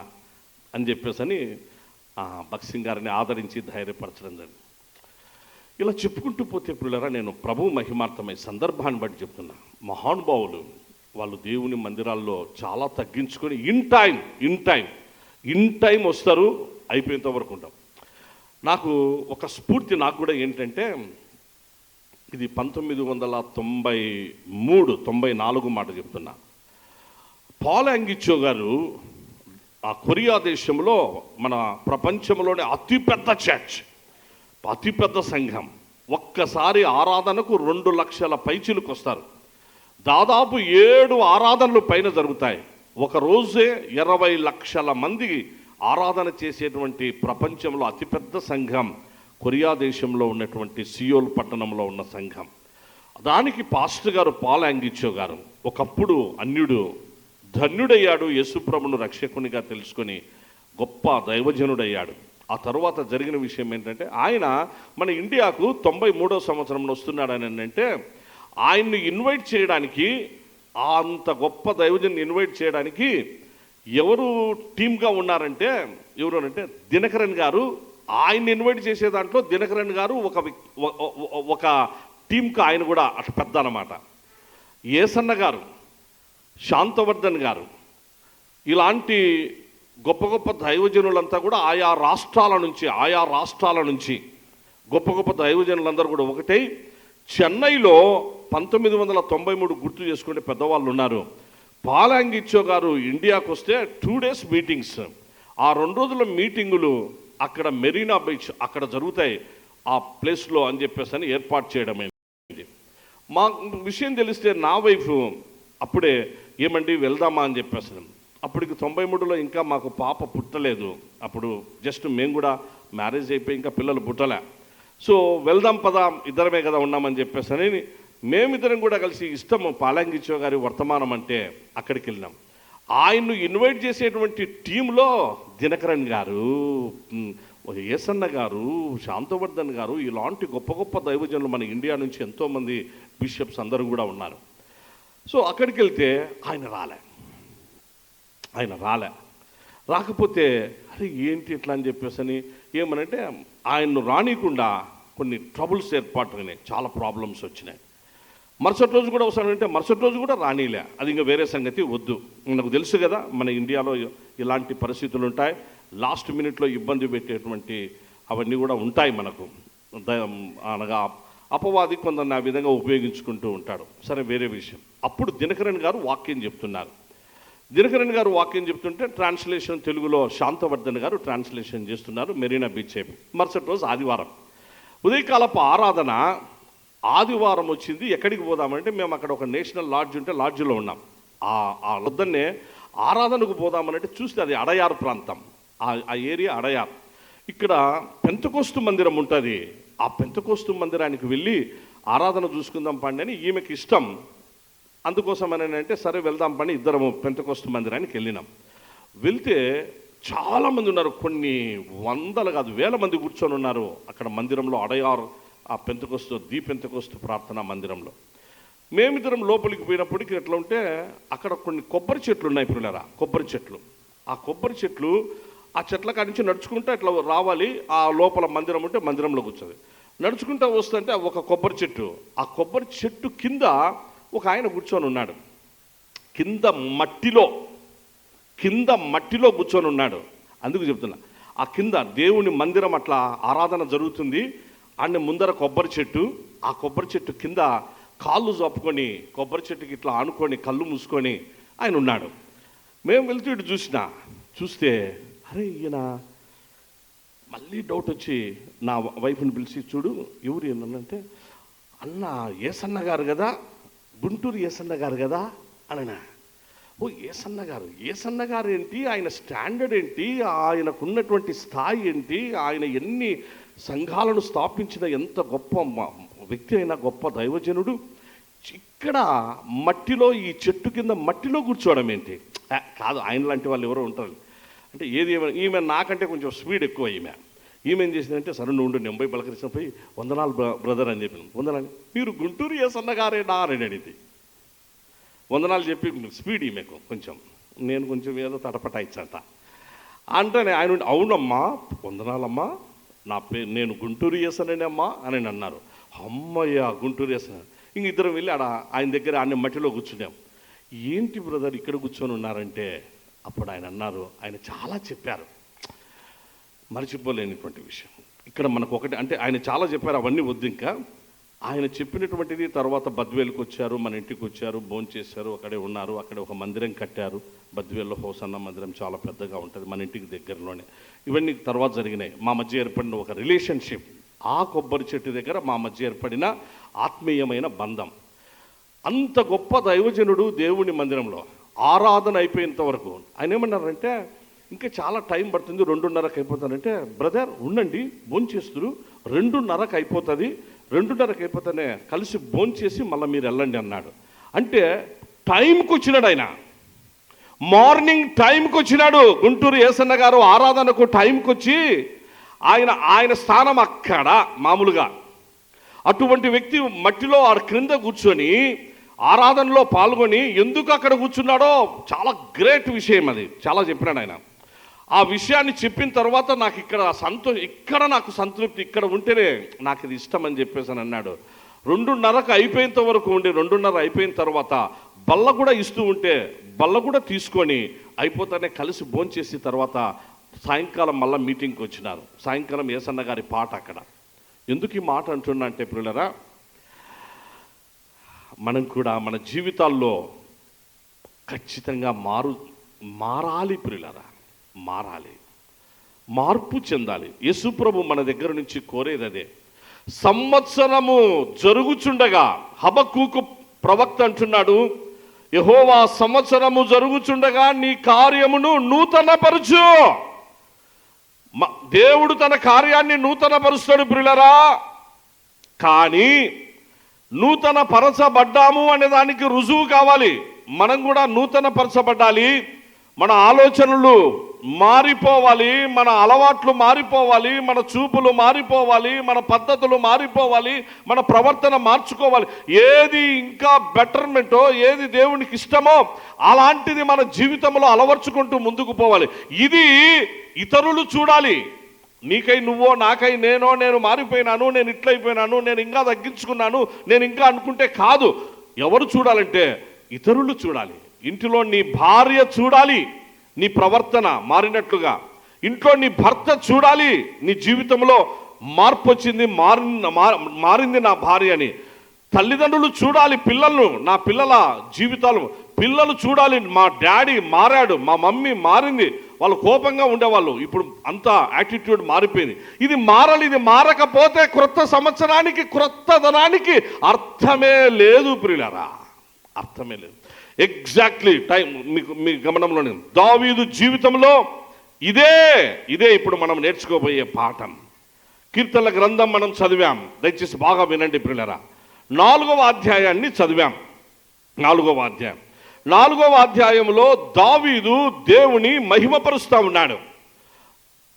అని చెప్పేసి భక్సింగ్ గారిని ఆదరించి ధైర్యపరచడం జరిగింది. ఇలా చెప్పుకుంటూ పోతే పిల్లరా, నేను ప్రభు మహిమార్థమై సందర్భాన్ని బట్టి చెప్తున్నా. మహానుభావులు వాళ్ళు దేవుని మందిరాల్లో చాలా తగ్గించుకొని ఇన్ టైం వస్తారు, అయిపోయేంత వరకు ఉంటాం. నాకు ఒక స్ఫూర్తి నాకు కూడా ఏంటంటే, ఇది 1993-94 మాట చెప్తున్నా. పాల్ యాంగిచో గారు ఆ కొరియా దేశంలో మన ప్రపంచంలోనే అతిపెద్ద చర్చ్, అతిపెద్ద సంఘం. ఒక్కసారి ఆరాధనకు 2 లక్షల పైచిలకు వస్తారు. దాదాపు 7 ఆరాధనలు పైన జరుగుతాయి. ఒక రోజే 20 లక్షల మంది ఆరాధన చేసేటువంటి ప్రపంచంలో అతిపెద్ద సంఘం కొరియా దేశంలో ఉన్నటువంటి సియోల్ పట్టణంలో ఉన్న సంఘం. దానికి పాస్టర్ గారు పాల్ యాంగిచో గారు ఒకప్పుడు అన్యుడు, ధన్యుడయ్యాడు, యేసుప్రభును రక్షకునిగా తెలుసుకొని గొప్ప దైవజనుడయ్యాడు. ఆ తర్వాత జరిగిన విషయం ఏంటంటే, ఆయన మన ఇండియాకు 93వ సంవత్సరంలో వస్తున్నాడని అంటే, ఆయన్ని ఇన్వైట్ చేయడానికి, అంత గొప్ప దైవజన్ని ఇన్వైట్ చేయడానికి ఎవరు టీమ్గా ఉన్నారంటే, ఎవరు దినకరన్ గారు. ఆయన్ని ఇన్వైట్ చేసే దాంట్లో దినకరన్ గారు ఒక టీంకి ఆయన కూడా అటు పెద్ద అన్నమాట. ఏసన్న గారు, శాంతవర్ధన్ గారు, ఇలాంటి గొప్ప గొప్ప దైవజనులంతా కూడా ఆయా రాష్ట్రాల నుంచి గొప్ప గొప్ప దైవజనులందరూ కూడా ఒకటై చెన్నైలో 1993 గుర్తు చేసుకునే పెద్దవాళ్ళు ఉన్నారు. పాల్ యాంగిచో గారు ఇండియాకు వస్తే 2 days మీటింగ్స్, ఆ 2 రోజుల మీటింగులు అక్కడ మెరీనా బీచ్ అక్కడ జరుగుతాయి ఆ ప్లేస్లో అని చెప్పేసి అని ఏర్పాటు చేయడమైంది. మా విషయం తెలిస్తే నా వైఫ్ అప్పుడే ఏమండి వెళ్దామా అని చెప్పేసి, అప్పటికి 93లో ఇంకా మాకు పాప పుట్టలేదు. అప్పుడు జస్ట్ మేము కూడా మ్యారేజ్ అయిపోయి ఇంకా పిల్లలు పుట్టలే. సో వెళ్దాం పదా, ఇద్దరమే కదా ఉన్నామని చెప్పేసి అని మేమిద్దరం కూడా కలిసి ఇష్టము పాల్ యాంగిచో గారి వర్తమానం అంటే అక్కడికి వెళ్ళినాం. ఆయన్ను ఇన్వైట్ చేసేటువంటి టీంలో దినకరన్ గారు, ఏసన్న గారు, శాంతవర్ధన్ గారు, ఇలాంటి గొప్ప గొప్ప దైవజనులు మన ఇండియా నుంచి ఎంతోమంది బిషప్స్ అందరూ కూడా ఉన్నారు. సో అక్కడికి వెళ్తే ఆయన రాకపోతే అరే ఏంటి ఇట్లా అని చెప్పేసి అని ఏమనంటే, ఆయన్ను రానియకుండా కొన్ని ట్రబుల్స్ ఏర్పాటున్నాయి, చాలా ప్రాబ్లమ్స్ వచ్చినాయి. మరుసటి రోజు కూడా వస్తానంటే మరుసటి రోజు కూడా రానిలే, అది ఇంకా వేరే సంగతి వద్దు. నాకు తెలుసు కదా మన ఇండియాలో ఇలాంటి పరిస్థితులు ఉంటాయి, లాస్ట్ మినిట్లో ఇబ్బంది పెట్టేటువంటి అవన్నీ కూడా ఉంటాయి మనకు. అనగా అపవాది కొందరిని ఆ విధంగా ఉపయోగించుకుంటూ ఉంటాడు. సరే వేరే విషయం. అప్పుడు దినకరన్ గారు వాక్యం చెప్తుంటే ట్రాన్స్లేషన్ తెలుగులో శాంతవర్ధన్ గారు ట్రాన్స్లేషన్ చేస్తున్నారు, మెరీనా బీచ్. మరుసటి రోజు ఆదివారం ఉదయకాలపు ఆరాధన. ఆదివారం వచ్చింది, ఎక్కడికి పోదామంటే మేము అక్కడ ఒక నేషనల్ లాడ్జ్ ఉంటే లాడ్జ్లో ఉన్నాం. ఆ వద్దన్నే ఆరాధనకు పోదామనంటే చూస్తే అది అడయార్ ప్రాంతం, ఆ ఏరియా అడయార్. ఇక్కడ పెంతెకోస్తు మందిరం ఉంటుంది. ఆ పెంతెకోస్తు మందిరానికి వెళ్ళి ఆరాధన చూసుకుందాం పండి అని ఈమెకి ఇష్టం. అందుకోసం అని అంటే సరే వెళ్దాం పని ఇద్దరము పెంతెకోస్తు మందిరానికి వెళ్ళినాం. వెళ్తే చాలామంది ఉన్నారు, కొన్ని వందలు కాదు వేల మంది కూర్చొని ఉన్నారు అక్కడ మందిరంలో, అడయార్ ఆ పెంతెకోస్తు ప్రార్థనా మందిరంలో. మేమిద్దరం లోపలికి పోయినప్పటికీ ఎట్లా ఉంటే అక్కడ కొన్ని కొబ్బరి చెట్లు ఉన్నాయి పిల్లరా, కొబ్బరి చెట్లు. ఆ కొబ్బరి చెట్లు, ఆ చెట్ల కాడి నుంచి నడుచుకుంటూ ఇట్లా రావాలి. ఆ లోపల మందిరం ఉంటే మందిరంలో కూర్చోది. నడుచుకుంటూ వస్తుంటే ఒక కొబ్బరి చెట్టు, ఆ కొబ్బరి చెట్టు కింద ఒక ఆయన కూర్చొని ఉన్నాడు. కింద మట్టిలో కూర్చొని ఉన్నాడు. అందుకు చెప్తున్నా, ఆ కింద దేవుని మందిరం అట్లా ఆరాధన జరుగుతుంది. ఆయన ముందర కొబ్బరి చెట్టు, ఆ కొబ్బరి చెట్టు కింద కాళ్ళు చాపుకొని కొబ్బరి చెట్టుకి ఇట్లా ఆనుకొని కళ్ళు మూసుకొని ఆయన ఉన్నాడు. మేము వెళ్తూ ఇటు చూస్తే అరే ఈయన, మళ్ళీ డౌట్ వచ్చి నా వైఫ్ని పిలిచి, చూడు ఎవరు ఏంటంటే, అన్న ఏసన్న గారు కదా, గుంటూరు ఏసన్న గారు కదా అననా. ఓ ఏసన్న గారు ఏంటి, ఆయన స్టాండర్డ్ ఏంటి, ఆయనకున్నటువంటి స్థాయి ఏంటి, ఆయన ఎన్ని సంఘాలను స్థాపించిన ఎంత గొప్ప వ్యక్తి అయినా, గొప్ప దైవజనుడు, ఇక్కడ మట్టిలో, ఈ చెట్టు కింద మట్టిలో కూర్చోవడం ఏంటి? కాదు, ఆయన లాంటి వాళ్ళు ఎవరో ఉంటారు అంటే ఏది. ఈమె నాకంటే కొంచెం స్పీడ్ ఎక్కువ. ఈమె ఏం చేసిందంటే, సరే నువ్వు నేను పోయి పలకరించిన పోయి, వందనాలు బ్రదర్ అని చెప్పిన. వందనాలు, మీరు గుంటూరు ఏసన్న గారేనా అని అడిగింది. వందనాలు చెప్పి స్పీడ్ ఈమెకు కొంచెం, నేను కొంచెం ఏదో తటపటాయిచ్చట. అంటే ఆయన, అవునమ్మా వందనాలమ్మా, నా పేరు నేను గుంటూరు ఏసనమ్మా అని అన్నారు. అమ్మయ్య, గుంటూరు ఏసన. ఇంక ఇద్దరం వెళ్ళి ఆయన దగ్గర ఆయన మట్టిలో కూర్చున్నాం. ఏంటి బ్రదర్ ఇక్కడ కూర్చొని ఉన్నారంటే, అప్పుడు ఆయన అన్నారు, ఆయన చాలా చెప్పారు, మర్చిపోలేనిటువంటి విషయం. ఇక్కడ మనకు ఒకటి అంటే, ఆయన చాలా చెప్పారు, అవన్నీ వద్దు. ఇంకా ఆయన చెప్పినటువంటిది తర్వాత బద్వేలుకి వచ్చారు, మన ఇంటికి వచ్చారు, భోంచేశారు, అక్కడే ఉన్నారు. అక్కడ ఒక మందిరం కట్టారు, బద్వేల్లో హోసన్న మందిరం, చాలా పెద్దగా ఉంటుంది, మన ఇంటికి దగ్గరలోనే. ఇవన్నీ తర్వాత జరిగినాయి. మా మధ్య ఏర్పడిన ఒక రిలేషన్షిప్, ఆ కొబ్బరి చెట్టు దగ్గర మా మధ్య ఏర్పడిన ఆత్మీయమైన బంధం. అంత గొప్ప దైవజనుడు దేవుని మందిరంలో ఆరాధన అయిపోయేంత వరకు ఆయన ఏమన్నారంటే, ఇంకా చాలా టైం పడుతుంది, 2:30కి అయిపోతానంటే, బ్రదర్ ఉండండి భోంచేస్తురు, 2:30కి అయిపోతుంది, 2:30కి అయిపోతానే కలిసి భోంచేసి మళ్ళీ మీరు వెళ్ళండి అన్నాడు. అంటే టైంకి వచ్చినాడు ఆయన, మార్నింగ్ టైంకి వచ్చినాడు. గుంటూరు ఏసన్న గారు ఆరాధనకు టైంకి వచ్చి, ఆయన స్థానం అక్కడ మామూలుగా. అటువంటి వ్యక్తి మట్టిలో ఆ క్రింద కూర్చొని ఆరాధనలో పాల్గొని ఎందుకు అక్కడ కూర్చున్నాడో చాలా గ్రేట్ విషయం. అది చాలా చెప్పినాడు ఆయన. ఆ విషయాన్ని చెప్పిన తర్వాత నాకు ఇక్కడ నాకు సంతృప్తి, ఇక్కడ ఉంటేనే నాకు ఇది ఇష్టం అని చెప్పేసి అని అన్నాడు. 2:30కి అయిపోయేంత వరకు ఉండి, 2:30 అయిపోయిన తర్వాత బల్ల కూడా ఇస్తూ ఉంటే, బల్ల కూడా తీసుకొని అయిపోతానే కలిసి భోంచేసి తర్వాత సాయంకాలం మళ్ళీ మీటింగ్కి వచ్చినారు. సాయంకాలం ఏసన్న గారి పాట అక్కడ. ఎందుకు ఈ మాట అంటున్నా అంటే ప్రియులరా, మనం కూడా మన జీవితాల్లో ఖచ్చితంగా మారాలి ప్రియులరా, మారాలి, మార్పు చెందాలి. యేసుప్రభు మన దగ్గర నుంచి కోరేది అదే. సంవత్సరము జరుగుచుండగా హబక్కూకు ప్రవక్త అంటున్నాడు, యెహోవా సంవత్సరము జరుగుచుండగా నీ కార్యమును నూతనపరచు. దేవుడు తన కార్యాన్ని నూతనపరుస్తాడు ప్రియులరా. కానీ నూతన పరచబడ్డాము అనే దానికి రుజువు కావాలి. మనం కూడా నూతన పరచబడాలి, మన ఆలోచనలు మారిపోవాలి, మన అలవాట్లు మారిపోవాలి, మన చూపులు మారిపోవాలి, మన పద్ధతులు మారిపోవాలి, మన ప్రవర్తన మార్చుకోవాలి. ఏది ఇంకా బెటర్మెంటో, ఏది దేవునికి ఇష్టమో అలాంటిది మన జీవితంలో అలవర్చుకుంటూ ముందుకు పోవాలి. ఇది ఇతరులు చూడాలి. నీకై నువ్వో, నాకై నేనో, నేను మారిపోయినాను, నేను ఇట్లయిపోయినాను, నేను ఇంకా తగ్గించుకున్నాను, నేను ఇంకా అనుకుంటే కాదు. ఎవరు చూడాలంటే ఇతరులు చూడాలి. ఇంటిలో నీ భార్య చూడాలి నీ ప్రవర్తన మారినట్లుగా. ఇంట్లో నీ భర్త చూడాలి నీ జీవితంలో మార్పు వచ్చింది, మారింది నా భార్య అని. తల్లిదండ్రులు చూడాలి పిల్లలను, నా పిల్లల జీవితాలు. పిల్లలు చూడాలి, మా డాడీ మారాడు, మా మమ్మీ మారింది. వాళ్ళు కోపంగా ఉండేవాళ్ళు, ఇప్పుడు అంతా యాటిట్యూడ్ మారిపోయింది. ఇది మారాలి. ఇది మారకపోతే క్రొత్త సంవత్సరానికి, క్రొత్తదనానికి అర్థమే లేదు ప్రియులారా, అర్థమే లేదు. ఎగ్జాక్ట్లీ టైం మీ గమనంలోనే దావీదు జీవితంలో ఇదే ఇప్పుడు మనం నేర్చుకోబోయే పాఠం. కీర్తనల గ్రంథం మనం చదివాం, దయచేసి బాగా వినండి ప్రియులారా. 4వ అధ్యాయాన్ని చదివాం. 4వ అధ్యాయం, 4వ అధ్యాయంలో దావీదు దేవుని మహిమపరుస్తూ ఉన్నాడు.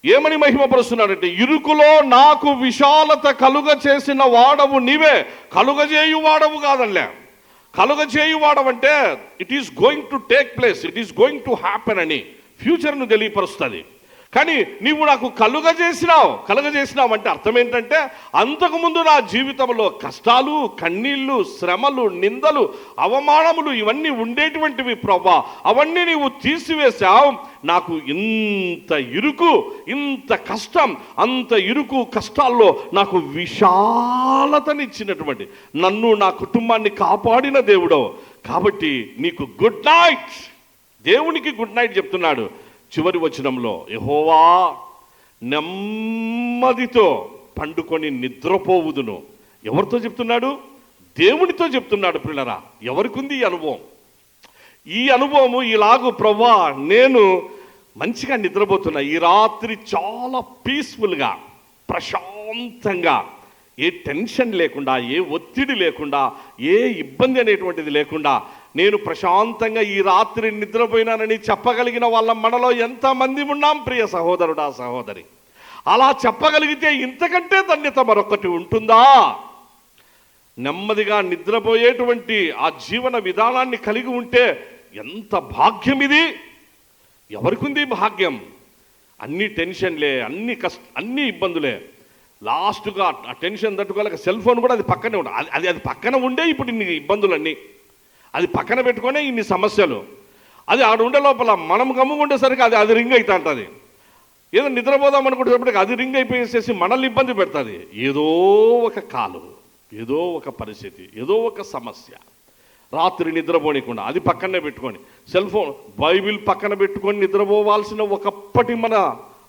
ఏమని మహిమపరుస్తున్నాడంటే, ఇరుకులో నాకు విశాలత కలుగ చేసిన వాడవు నీవే. కలుగజేయు వాడవు కాదల్లే, కలుగజేయువాడవంటే it is going to take place, it is going to happen అని ఫ్యూచర్ను తెలియపరుస్తుంది. కానీ నీవు నాకు కలుగజేసినావు అంటే అర్థం ఏంటంటే అంతకుముందు నా జీవితంలో కష్టాలు, కన్నీళ్ళు, శ్రమలు, నిందలు, అవమానములు ఇవన్నీ ఉండేటువంటివి ప్రభా. అవన్నీ నీవు తీసివేశావు. నాకు ఇంత కష్టం, అంత ఇరుకు కష్టాల్లో నాకు విశాలతనిచ్చినటువంటి, నన్ను నా కుటుంబాన్ని కాపాడిన దేవుడో కాబట్టి నీకు గుడ్ నైట్. దేవునికి గుడ్ నైట్ చెప్తున్నాడు. చివరి వచనంలో యెహోవా నెమ్మదితో పండుకొని నిద్రపోవుదును. ఎవరితో చెప్తున్నాడు? దేవునితో చెప్తున్నాడు. పిల్లరా, ఎవరికుంది ఈ అనుభవం? ఈ అనుభవము ఇలాగూ ప్రభువా నేను మంచిగా నిద్రపోతున్నా, ఈ రాత్రి చాలా పీస్ఫుల్గా, ప్రశాంతంగా, ఏ టెన్షన్ లేకుండా, ఏ ఒత్తిడి లేకుండా, ఏ ఇబ్బంది అనేటువంటిది లేకుండా నేను ప్రశాంతంగా ఈ రాత్రి నిద్రపోయినానని చెప్పగలిగిన వాళ్ళ మనలో ఎంతమంది ఉన్నాం ప్రియ సహోదరుడా, సహోదరి? అలా చెప్పగలిగితే ఇంతకంటే ధన్యత మరొకటి ఉంటుందా? నెమ్మదిగా నిద్రపోయేటువంటి ఆ జీవన విధానాన్ని కలిగి ఉంటే ఎంత భాగ్యం ఇది! ఎవరికుంది భాగ్యం? అన్ని టెన్షన్లే, అన్ని ఇబ్బందులే. లాస్ట్గా ఆ టెన్షన్ తట్టుకోలేక సెల్ ఫోన్ కూడా అది పక్కనే ఉండే, అది పక్కన ఉండే ఇప్పుడు ఇన్ని ఇబ్బందులన్నీ, అది పక్కన పెట్టుకునే ఇన్ని సమస్యలు. అది ఆడ ఉండే లోపల మనం గమ్ముకుండేసరికి అది రింగ్ అవుతా ఉంటుంది. ఏదో నిద్రపోదాం అనుకునేటప్పటికి అది రింగ్ అయిపోయేసేసి మనల్ని ఇబ్బంది పెడుతుంది. ఏదో ఒక కాలు, ఏదో ఒక పరిస్థితి, ఏదో ఒక సమస్య, రాత్రి నిద్రపోనికుండా అది పక్కనే పెట్టుకొని, సెల్ ఫోన్, బైబిల్ పక్కన పెట్టుకొని నిద్రపోవాల్సిన ఒకప్పటి మన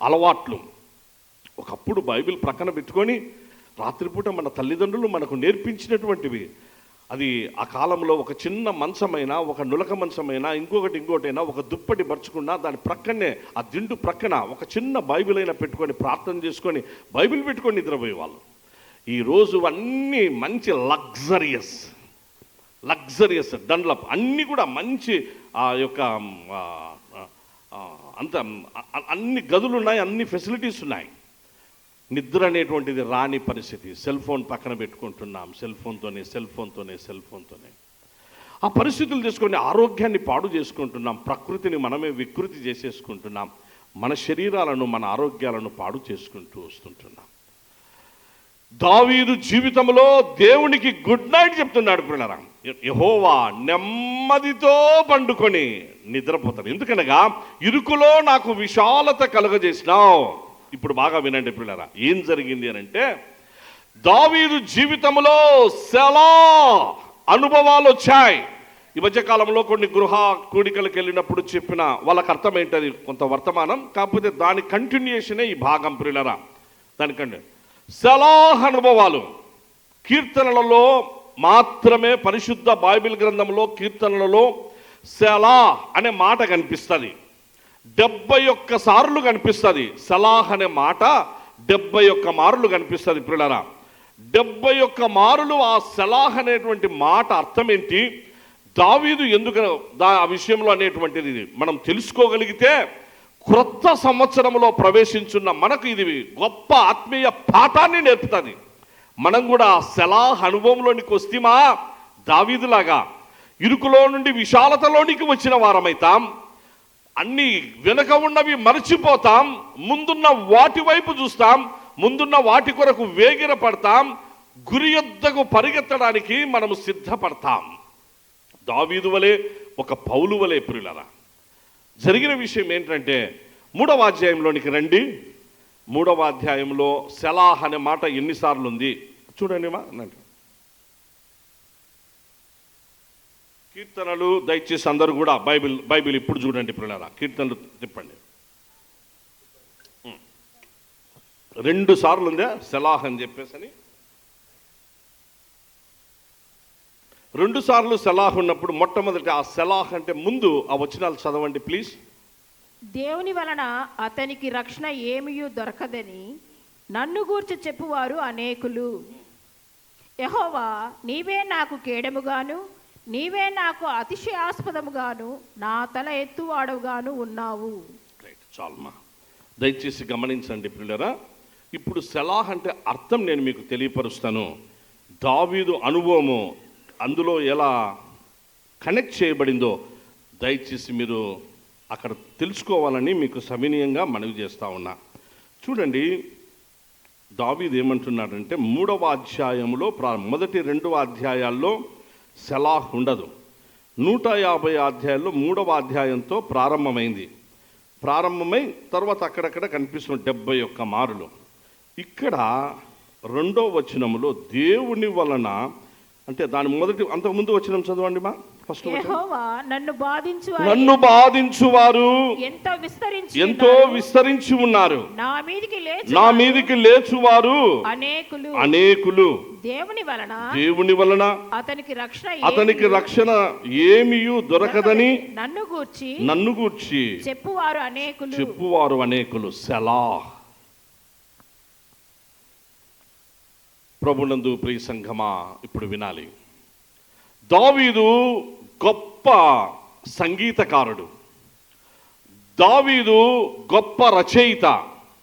అలవాట్లు. ఒకప్పుడు బైబిల్ పక్కన పెట్టుకొని రాత్రిపూట మన తల్లిదండ్రులు మనకు నేర్పించినటువంటివి. అది ఆ కాలంలో ఒక చిన్న మంచమైనా, ఒక నులక మంచమైనా, ఇంకోటైనా, ఒక దుప్పటి పరుచుకున్నా దాని ప్రక్కనే, ఆ దిండు ప్రక్కన ఒక చిన్న బైబిల్ అయినా పెట్టుకొని ప్రార్థన చేసుకొని బైబిల్ పెట్టుకొని నిద్రపోయేవాళ్ళు. ఈరోజు అన్నీ మంచి లగ్జరియస్ డండ్లప్ అన్నీ కూడా మంచి ఆ యొక్క అంత అన్ని గదులు ఉన్నాయి, అన్ని ఫెసిలిటీస్ ఉన్నాయి. నిద్ర అనేటువంటిది రాని పరిస్థితి. సెల్ ఫోన్ పక్కన పెట్టుకుంటున్నాం, సెల్ ఫోన్తోనే ఆ పరిస్థితులు తీసుకొని ఆరోగ్యాన్ని పాడు చేసుకుంటున్నాం. ప్రకృతిని మనమే వికృతి చేసేసుకుంటున్నాం. మన శరీరాలను, మన ఆరోగ్యాలను పాడు చేసుకుంటూ వస్తుంటున్నాం. దావీదు జీవితంలో దేవునికి గుడ్ నైట్ చెప్తున్నాడు. పిల్లరా, యెహోవా నెమ్మదితో పండుకొని నిద్రపోతాడు. ఎందుకనగా ఇరుకులో నాకు విశాలత కలుగజేసినావు. ఇప్పుడు బాగా వినండి పిల్లరా, ఏం జరిగింది అని అంటే, దావీదు జీవితంలో సెలా అనుభవాలు వచ్చాయి. ఈ మధ్యకాలంలో కొన్ని గృహ కూడికలకు వెళ్ళినప్పుడు చెప్పిన వాళ్ళకి అర్థం ఏంటది కొంత వర్తమానం, కాకపోతే దాని కంటిన్యూషనే ఈ భాగం పిల్లరా. దానికంటే సెలాహ్ అనుభవాలు కీర్తనలలో మాత్రమే, పరిశుద్ధ బైబిల్ గ్రంథంలో కీర్తనలలో సెలా అనే మాట కనిపిస్తుంది. 71 సార్లు కనిపిస్తుంది. సలాహ్ అనే మాట 71 మార్లు కనిపిస్తుంది పిల్లరా. 71 మారులు ఆ సలాహ్ అనేటువంటి మాట అర్థం ఏంటి, దావీదు ఎందుకు ఆ విషయంలో అనేటువంటిది మనం తెలుసుకోగలిగితే క్రొత్త సంవత్సరంలో ప్రవేశించున్న మనకు ఇది గొప్ప ఆత్మీయ పాఠాన్ని నేర్పుతుంది. మనం కూడా సలాహ్ అనుభవంలోనికి వస్తేమా దావీదులాగా ఇరుకులో నుండి విశాలతలోనికి వచ్చిన వారమైతాం. అన్ని వెనక ఉన్నవి మరచిపోతాం, ముందున్న వాటి వైపు చూస్తాం, ముందున్న వాటి కొరకు వేగిర పడతాం, గురి యొద్దకు పరిగెత్తడానికి మనము సిద్ధపడతాం. దావీదు వలె, ఒక పౌలు వలె ప్రియులరా. జరిగిన విషయం ఏంటంటే 3వ అధ్యాయంలోనికి రండి. 3వ అధ్యాయంలో సెలాహ్ అనే మాట ఎన్నిసార్లు ఉంది చూడండి మా అన్నట్టు. కీర్తనలు దయచేసి అందరూ కూడా బైబిల్ ఇప్పుడు చూడండి పిల్లరా, కీర్తనలు తిప్పండి. 2 సార్లు ఉందా సెలాహ్ అని చెప్పేసి. 2 సార్లు సెలాహ్ ఉన్నప్పుడు మొట్టమొదటి ఆ సెలాహ్ అంటే ముందు ఆ వచనాలు చదవండి ప్లీజ్. దేవుని వలన అతనికి రక్షణ ఏమీయూ దొరకదని నన్ను గూర్చి చెప్పువారు అనేకులు. యెహోవా, నీవే నాకు కేడముగాను, నీవే నాకు అతిశయాస్పదముగాను, నా తల ఎత్తువాడవుగాను ఉన్నావు. చాలమ్మా, దయచేసి గమనించండి పిల్లరా. ఇప్పుడు సెలాహ్ అంటే అర్థం నేను మీకు తెలియపరుస్తాను. దావీదు అనుభవము అందులో ఎలా కనెక్ట్ చేయబడిందో దయచేసి మీరు అక్కడ తెలుసుకోవాలని మీకు సవినీయంగా మనవి చేస్తా ఉన్నా. చూడండి, దావీదు ఏమంటున్నాడంటే 3వ అధ్యాయంలో మొదటి 2 అధ్యాయాల్లో సెలాహ్ ఉండదు. 150 అధ్యాయాల్లో 3వ అధ్యాయంతో ప్రారంభమై తర్వాత అక్కడక్కడ కనిపిస్తున్న 71 మారులు. ఇక్కడ 2వ వచనములో దేవుని వలన, అంటే దాని అంతకుముందు వచనం చదవండి మా. ఫస్ట్ యెహోవా నన్ను బాధించువారు ఎంతో విస్తరించి ఉన్నారు, నా మీదికి లేచువారు అనేకులు. దేవుని వలన అతనికి రక్షణ ఏమియు దొరకదని నన్ను గూర్చి చెప్పువారు అనేకులు. సెలాహ్. ప్రభునందు ప్రియ సంఘమా, ఇప్పుడు వినాలి. దావీదు గొప్ప సంగీతకారుడు, దావీదు గొప్ప రచయిత,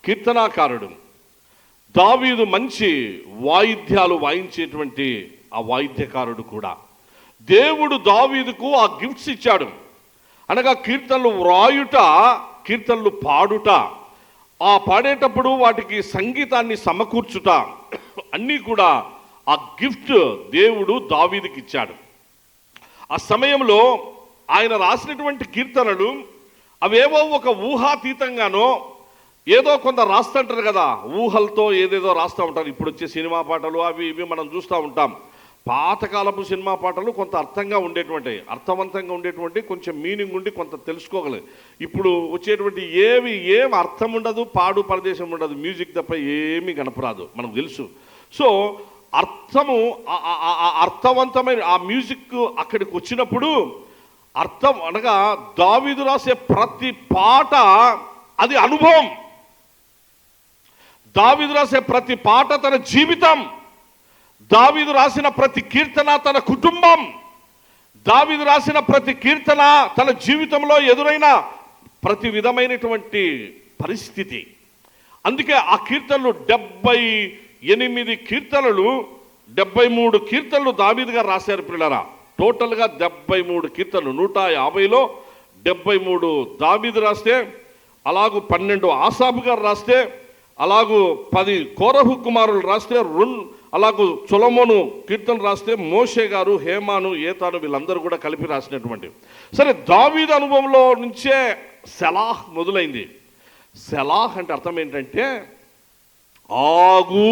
కీర్తనాకారుడు. దావీదు మంచి వాయిద్యాలు వాయించేటువంటి ఆ వాయిద్యకారుడు కూడా. దేవుడు దావీదుకు ఆ గిఫ్ట్స్ ఇచ్చాడు, అనగా కీర్తనలు వ్రాయుట, కీర్తనలు పాడుట, ఆ పాడేటప్పుడు వాటికి సంగీతాన్ని సమకూర్చుట, అన్నీ కూడా ఆ గిఫ్ట్ దేవుడు దావీదుకి ఇచ్చాడు. ఆ సమయంలో ఆయన రాసినటువంటి కీర్తనలు అవేవో ఒక ఊహాతీతంగానో ఏదో కొందరు రాస్తుంటారు కదా, ఊహలతో ఏదేదో రాస్తూ ఉంటారు. ఇప్పుడు వచ్చే సినిమా పాటలు అవి ఇవి మనం చూస్తూ ఉంటాం. పాతకాలపు సినిమా పాటలు కొంత అర్థవంతంగా ఉండేటువంటి, కొంచెం మీనింగ్ ఉండి కొంత తెలుసుకోగలరు. ఇప్పుడు వచ్చేటువంటి ఏం అర్థం ఉండదు, పాడు పరదేశం ఉండదు, మ్యూజిక్ తప్ప ఏమీ కనపరాదు, మనకు తెలుసు. సో అర్థవంతమైన ఆ మ్యూజిక్ అక్కడికి వచ్చినప్పుడు అర్థం అనగా దావీదు రాసే ప్రతి పాట అది అనుభవం. దావీదు రాసే ప్రతి పాట తన జీవితం. దావీదు రాసిన ప్రతి కీర్తన తన కుటుంబం. దావీదు రాసిన ప్రతి కీర్తన తన జీవితంలో ఎదురైన ప్రతి విధమైనటువంటి పరిస్థితి. అందుకే ఆ కీర్తనలు 78 కీర్తనలు, 73 కీర్తనలు దావీదు గారు రాశారు పిల్లరా. టోటల్గా 73 కీర్తనలు. 150లో 73 దావీదు రాస్తే, అలాగూ 12 ఆసాపు గారు రాస్తే, అలాగూ 10 కోరహు కుమారులు రాస్తే, అలాగూ సొలొమోను కీర్తన రాస్తే, మోషే గారు, హేమాను, ఏతాను వీళ్ళందరూ కూడా కలిపి రాసినటువంటి. సరే, దావీదు అనుభవంలో నుంచే సెలాహ్ మొదలైంది. సెలాహ్ అంటే అర్థం ఏంటంటే ఆగు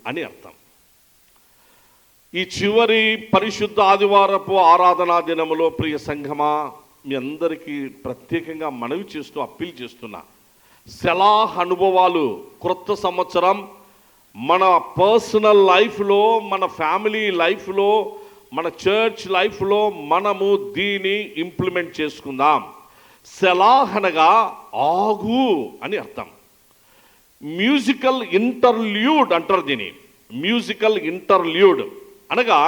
అని అర్థం. ఈ చివరి పరిశుద్ధ ఆదివారపు ఆరాధనా దినములో ప్రియ సంఘమా, మీ అందరికీ ప్రత్యేకంగా మనవి చేస్తూ అప్పీల్ చేస్తున్నా, సెలాహ్ అనుభవాలు క్రొత్త సంవత్సరం మన పర్సనల్ లైఫ్లో, మన ఫ్యామిలీ లైఫ్లో, మన చర్చ్ లైఫ్లో మనము దీన్ని ఇంప్లిమెంట్ చేసుకుందాం. సెలాహ్ అనగా ఆగు అని అర్థం. మ్యూజికల్ ఇంటర్ల్యూడ్ అంటారు దీన్ని. మ్యూజికల్ ఇంటర్ల్యూడ్ అనగా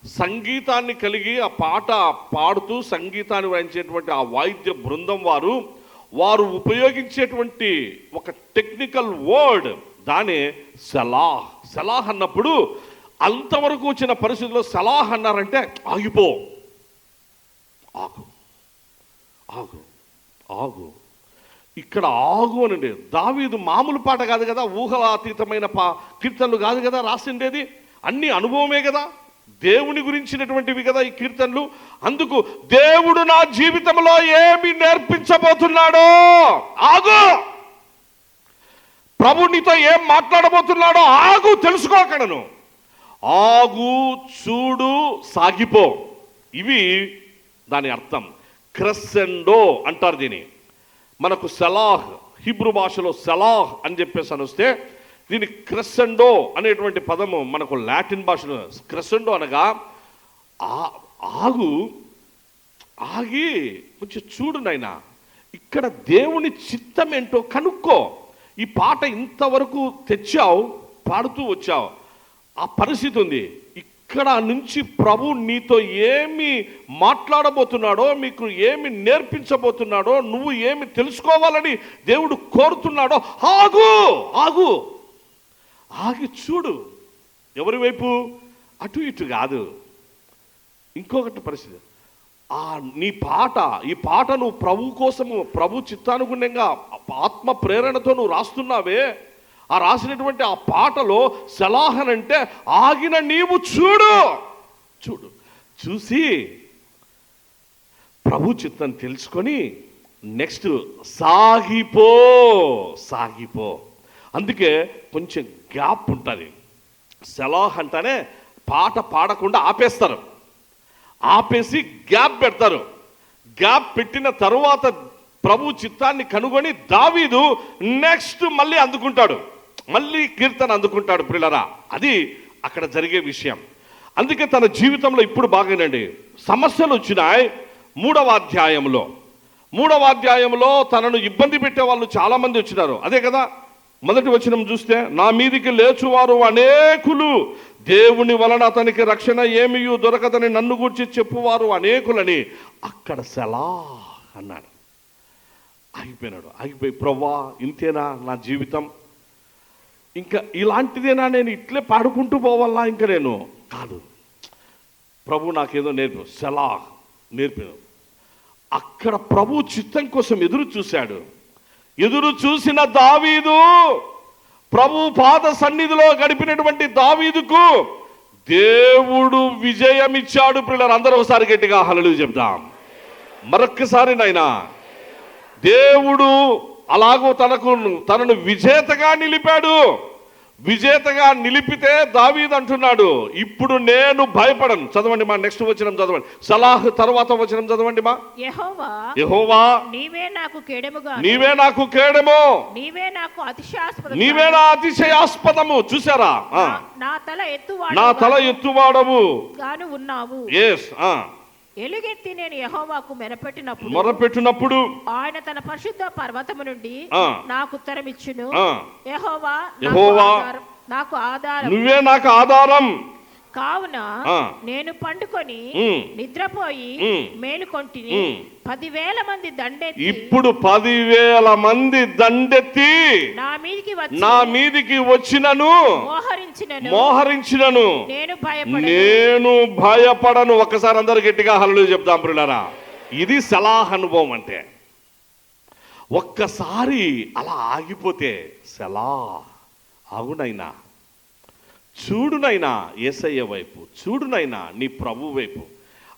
సంగీతాన్ని కలిగి ఆ పాట పాడుతూ సంగీతాన్ని వాయించేటువంటి ఆ వాయిద్య బృందం వారు ఉపయోగించేటువంటి ఒక టెక్నికల్ వర్డ్, దానే సెలాహ్. సెలాహ్ అన్నప్పుడు అంతవరకు వచ్చిన పరిస్థితుల్లో సెలాహ్ అన్నారంటే ఆగిపో, ఆగు ఆగు ఆగు. ఇక్కడ ఆగు అనండి. దావీదు మామూలు పాట కాదు కదా, ఊహలాతీతమైన కీర్తనలు కాదు కదా రాసిండేది, అన్ని అనుభవమే కదా, దేవుని గురించినటువంటివి కదా ఈ కీర్తనలు. అందుకు దేవుడు నా జీవితంలో ఏమి నేర్పించబోతున్నాడో ఆగు, ప్రభు నీతో ఏం మాట్లాడబోతున్నాడో ఆగు, తెలుసుకోకడను. ఆగు, చూడు, సాగిపో, ఇవి దాని అర్థం. క్రెసెండో అంటారు దీని. మనకు సెలాహ్, హిబ్రూ భాషలో సెలాహ్ అని చెప్పేసి అని వస్తే, దీని క్రెసెండో అనేటువంటి పదము మనకు లాటిన్ భాషలో క్రెసెండో అనగా ఆగు, ఆగి కొంచెం చూడు నాయనా, ఇక్కడ దేవుని చిత్తం ఏంటో కనుక్కో. ఈ పాట ఇంతవరకు తెచ్చావు, పాడుతూ వచ్చావు, ఆ పరిస్థితి ఉంది. ఇక్కడ నుంచి ప్రభు నీతో ఏమి మాట్లాడబోతున్నాడో, మీకు ఏమి నేర్పించబోతున్నాడో, నువ్వు ఏమి తెలుసుకోవాలని దేవుడు కోరుతున్నాడో ఆగు, ఆగు, ఆగి చూడు. ఎవరి వైపు? అటు ఇటు కాదు. ఇంకొకటి పరిస్థితి, నీ ఈ పాట నువ్వు ప్రభు కోసము, ప్రభు చిత్తానుగుణంగా ఆత్మ ప్రేరణతో నువ్వు రాస్తున్నావే, ఆ రాసినటువంటి ఆ పాటలో సలాహన్ అంటే ఆగిన నీవు చూడు చూసి ప్రభు చిత్తం తెలుసుకొని నెక్స్ట్ సాగిపో. అందుకే కొంచెం గ్యాప్ ఉంటుంది. సలాహ్ అంటేనే పాట పాడకుండా ఆపేస్తారు, ఆపేసి గ్యాప్ పెడతారు. గ్యాప్ పెట్టిన తరువాత ప్రభు చిత్తాన్ని కనుగొని దావీదు నెక్స్ట్ మళ్ళీ అందుకుంటాడు, మళ్ళీ కీర్తన అందుకుంటాడు ప్రియులారా. అది అక్కడ జరిగే విషయం. అందుకే తన జీవితంలో ఇప్పుడు బాగానండి సమస్యలు వచ్చినాయి. మూడవ అధ్యాయంలో తనను ఇబ్బంది పెట్టే వాళ్ళు చాలా మంది వచ్చినారు. అదే కదా మొదటి వచనం చూస్తే, నా మీదికి లేచువారు అనేకులు, దేవుని వలన అతనికి రక్షణ ఏమీ దొరకదని నన్ను గూర్చి చెప్పువారు అనేకులని. అక్కడ సెలా అన్నాడు. ఆగిపోయి ప్రభువా ఇంతేనా నా జీవితం, ఇంకా ఇలాంటిదేనా, నేను ఇట్లే పాడుకుంటూ పోవాలా, ఇంకా నేను కాదు, ప్రభు నాకేదో సెలా నేర్పాను. అక్కడ ప్రభు చిత్తం కోసం ఎదురు చూసిన దావీదు, ప్రభు పాద సన్నిధిలో గడిపినటువంటి దావీదుకు దేవుడు విజయం ఇచ్చాడు. పిల్లలు అందరూ ఒకసారి గట్టిగా హల్లెలూయా చెప్దాం. మరొక్కసారి నాయనా, దేవుడు అలాగో తనను విజేతగా నిలిపాడు. విజేతగా నిలిపితే దావీదు అంటున్నాడు, ఇప్పుడు నేను భయపడను. చదవండి మా, నెక్స్ట్ వచనం చదవండి. సలాహ్ తర్వాత వచనం చదవండి మా. యెహోవా నీవే నాకు కేడెము, నీవే నా అతిశయాస్పదము. చూసారా, నా తల ఎత్తువాడవు గాను ఉన్నావు. ఎలుగెత్తి నేను యెహోవాకు మొరపెట్టినప్పుడు ఆయన తన పరిశుద్ధ పర్వతము నుండి నాకు ఉత్తరమిచ్చును. యెహోవా నాకు ఆధారం, నువ్వే నాకు ఆధారం. కావున నేను పండుకొని నిద్రపోయి మేలుకొంటిని. 10,000 మంది దండెత్తి, ఇప్పుడు 10,000 మంది దండెత్తి నా మీదికి వచ్చినను మోహరించినను నేను భయపడను. ఒక్కసారి అందరు గట్టిగా హల్లెలూయా చెప్దాం ప్రియులారా. ఇది సలాహ్ అనుభవం అంటే. ఒక్కసారి అలా ఆగిపోతే సలాహ్, ఆగునైనా, చూడునైనా యేసయ్య వైపు, చూడునైనా నీ ప్రభు వైపు.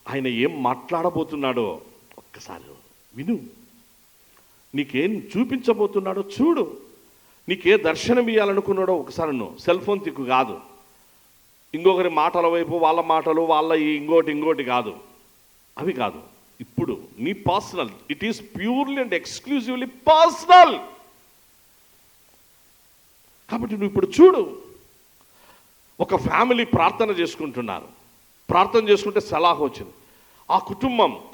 ఆయన ఏం మాట్లాడబోతున్నాడో ఒక్కసారి విను. నీకేం చూపించబోతున్నాడో చూడు. నీకే దర్శనం ఇవ్వాలనుకున్నాడో ఒకసారి నువ్వు సెల్ ఫోన్ తిక్కు కాదు, ఇంకొకరి మాటల వైపు, వాళ్ళ మాటలు, వాళ్ళ ఇంకోటి కాదు, అవి కాదు. ఇప్పుడు నీ personal, it is purely and exclusively personal. కాబట్టి నువ్వు ఇప్పుడు చూడు. ఒక ఫ్యామిలీ ప్రార్థన చేసుకుంటున్నారు. ప్రార్థన చేసుకుంటే సలాహ్ వచ్చింది. ఆ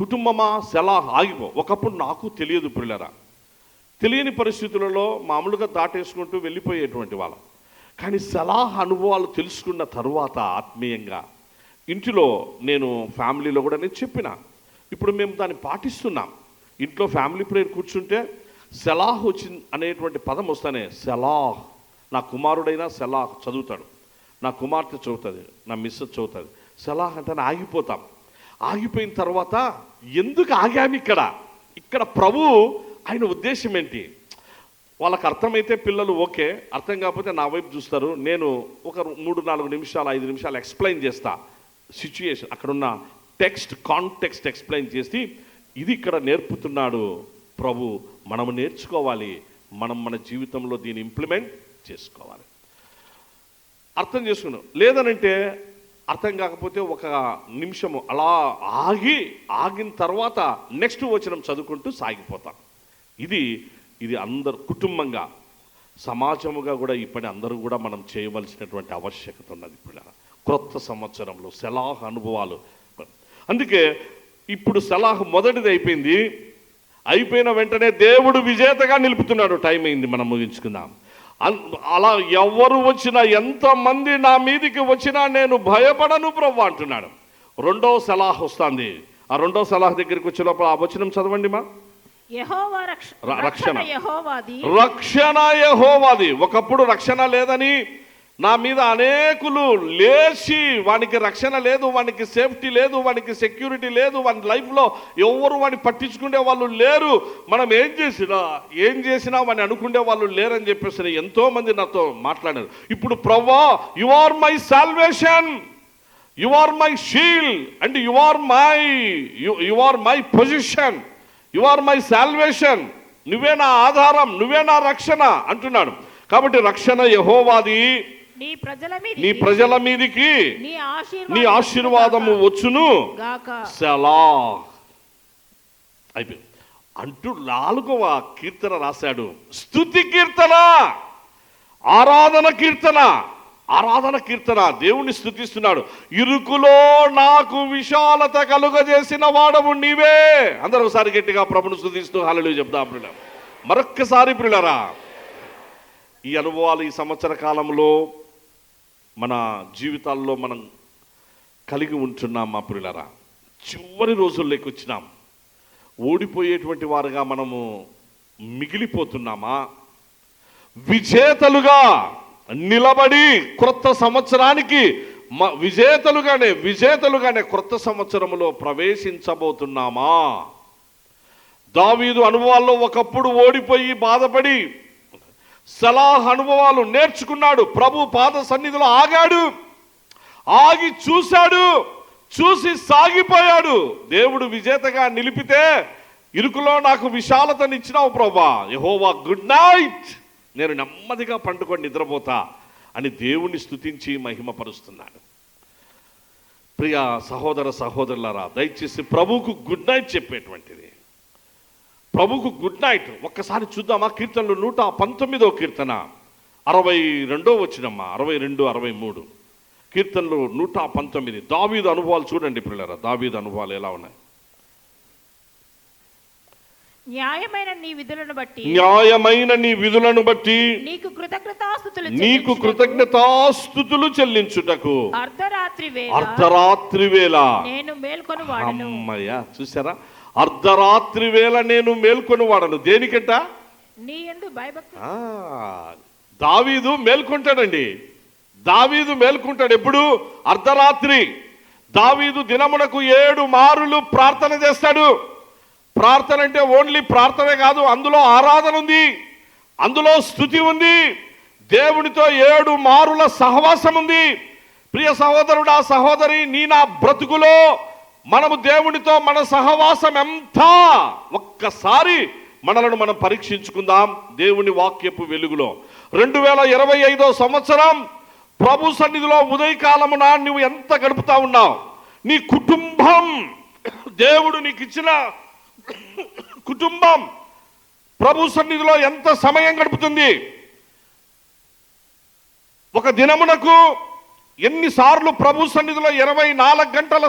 కుటుంబమా సలాహ్ ఆగిపో. ఒకప్పుడు నాకు తెలియదు ప్రియులారా, తెలియని పరిస్థితులలో మామూలుగా దాటేసుకుంటూ వెళ్ళిపోయేటువంటి వాళ్ళం. కానీ సలాహ్ అనుభవాలు తెలుసుకున్న తరువాత ఆత్మీయంగా ఇంటిలో నేను ఫ్యామిలీలో కూడా నేను చెప్పిన, ఇప్పుడు మేము దాన్ని పాటిస్తున్నాం. ఇంట్లో ఫ్యామిలీ ప్రేయర్ కూర్చుంటే సలాహ్ వచ్చింది అనేటువంటి పదం వస్తానే, సలాహ్. నా కుమారుడైనా సలాహ్ చదువుతాడు, నా కుమార్తె చదువుతుంది, నా మిస్సెస్ చదువుతుంది. సలాహ్ అంటే ఆగిపోతాం. ఆగిపోయిన తర్వాత ఎందుకు ఆగాము ఇక్కడ ప్రభు ఆయన ఉద్దేశం ఏంటి? వాళ్ళకి అర్థమైతే పిల్లలు ఓకే, అర్థం కాకపోతే నా వైపు చూస్తారు. నేను ఒక 3-4 నిమిషాలు 5 నిమిషాలు ఎక్స్ప్లెయిన్ చేస్తా సిచ్యుయేషన్, అక్కడున్న కాంటెక్స్ట్ ఎక్స్ప్లెయిన్ చేసి, ఇది ఇక్కడ నేర్పుతున్నాడు ప్రభు, మనము నేర్చుకోవాలి, మనం మన జీవితంలో దీన్ని ఇంప్లిమెంట్ చేసుకోవాలి. అర్థం చేసుకున్నాం. లేదనంటే అర్థం కాకపోతే ఒక నిమిషము అలా ఆగిన తర్వాత నెక్స్ట్ వచనం చదువుకుంటూ సాగిపోతాం. ఇది అందరు కుటుంబంగా, సమాజముగా కూడా ఈ పని అందరూ కూడా మనం చేయవలసినటువంటి ఆవశ్యకత ఉన్నది. ఇప్పుడు క్రొత్త సంవత్సరంలో సలాహ్ అనుభవాలు. అందుకే ఇప్పుడు సలాహ్ మొదటిది అయిపోయిన వెంటనే దేవుడు విజేతగా నిలుపుతున్నాడు. టైం అయింది, మనం ముగించుకుందాం. అలా ఎవరు వచ్చినా, ఎంతమంది నా మీదికి వచ్చినా నేను భయపడను ప్రభు అంటున్నాడు. రెండో సలాహ్ వస్తుంది. ఆ రెండో సలాహ్ దగ్గరికి వచ్చే లోపల ఆ వచనం చదవండి మా. రక్షణ యెహోవాది. ఒకప్పుడు రక్షణ లేదని నా మీద అనేకులు లేచి వానికి రక్షణ లేదు, వానికి సేఫ్టీ లేదు, వానికి సెక్యూరిటీ లేదు, వాని లైఫ్లో ఎవరు వాడిని పట్టించుకునే వాళ్ళు లేరు, మనం ఏం చేసినా వాడిని అనుకునే వాళ్ళు లేరని చెప్పేసి ఎంతోమంది నాతో మాట్లాడారు. ఇప్పుడు ప్రభువా, you are my salvation, you are my shield and you are my position, you are my salvation, నువ్వే నా ఆధారం, నువ్వే నా రక్షణ అంటున్నాడు. కాబట్టి రక్షణ యెహోవాది, నీ ప్రజల మీదికి నీ ఆశీర్వాదము వచ్చును సెలా. అయిపోయింది అంటూ 4వ కీర్తన రాశాడు. స్తుతి కీర్తన, ఆరాధన కీర్తన, దేవుణ్ణి స్తుతిస్తున్నాడు. ఇరుకులో నాకు విశాలత కలుగజేసిన వాడవు నీవే. అందరూ ఒకసారి గట్టిగా ప్రభుని స్తుతిస్తూ హల్లెలూయా చెప్దాం. ప్రియులారా, మరొక్కసారి ప్రియులారా, ఈ అనుభవాలు ఈ సంవత్సర కాలంలో మన జీవితాల్లో మనం కలిగి ఉంటున్నాం. మా ప్రియులారా, చివరి రోజుల్లోకి వచ్చినాం. ఓడిపోయేటువంటి వారుగా మనము మిగిలిపోతున్నామా? విజేతలుగా నిలబడి క్రొత్త సంవత్సరానికి విజేతలుగానే క్రొత్త సంవత్సరంలో ప్రవేశించబోతున్నామా? దావీదు అనుభవాల్లో ఒకప్పుడు ఓడిపోయి బాధపడి సలాహ్ అనుభవాలు నేర్చుకున్నాడు. ప్రభు పాద సన్నిధిలో ఆగాడు, ఆగి చూశాడు, చూసి సాగిపోయాడు. దేవుడు విజేతగా నిలిపితే, ఇరుకులో నాకు విశాలతనిచ్చినావు ప్రభా, యెహోవా గుడ్ నైట్, నేను నెమ్మదిగా పండుకొని నిద్రపోతా అని దేవుణ్ణి స్తుతించి మహిమపరుస్తున్నాడు. ప్రియ సహోదర సహోదరులారా, దయచేసి ప్రభువుకు గుడ్ నైట్ చెప్పేటువంటిది, ప్రభుకు గుడ్ నైట్. ఒక్కసారి చూద్దామా? కీర్తనలు 119వ కీర్తన 62వ వచనమ్మా, 62, 63 కీర్తనలు 119. దావీదు అనుభవాలు చూడండి ప్రియులారా, దావీదు అనుభవాలు ఎలా ఉన్నాయి. న్యాయమైన నీ విధులను బట్టి నీకు కృతజ్ఞతాస్తుతులు చెల్లించుటకు అర్ధరాత్రి వేళ నేను మేల్కొని వాడను. అమ్మయ్య, చూసారా? అర్ధరాత్రి వేళ నేను మేల్కొని వాడను. దేనికంట? నీ యందు భయభక్తి. దావీదు మేల్కొంటాడండి. దావీదు మేల్కొంటాడు ఎప్పుడు? అర్ధరాత్రి. దావీదు దినమునకు 7 మారులు ప్రార్థన చేస్తాడు. ప్రార్థన అంటే ఓన్లీ ప్రార్థనే కాదు, అందులో ఆరాధన ఉంది, అందులో స్తుతి ఉంది, దేవునితో 7 మారుల సహవాసం ఉంది. ప్రియ సహోదరుడా, సహోదరి, నీ నా బ్రతుకులో మనము దేవునితో మన సహవాసం ఎంత? ఒక్కసారి మనలను మనం పరీక్షించుకుందాం దేవుని వాక్యపు వెలుగులో. 2025వ సంవత్సరం ప్రభు సన్నిధిలో ఉదయకాలమున నువ్వు ఎంత గడుపుతా ఉన్నావు? నీ కుటుంబం, దేవుడు నీకు ఇచ్చిన కుటుంబం ప్రభు సన్నిధిలో ఎంత సమయం గడుపుతుంది? ఒక దినమునకు ఎన్నిసార్లు ప్రభు సన్నిధిలో 24 గంటల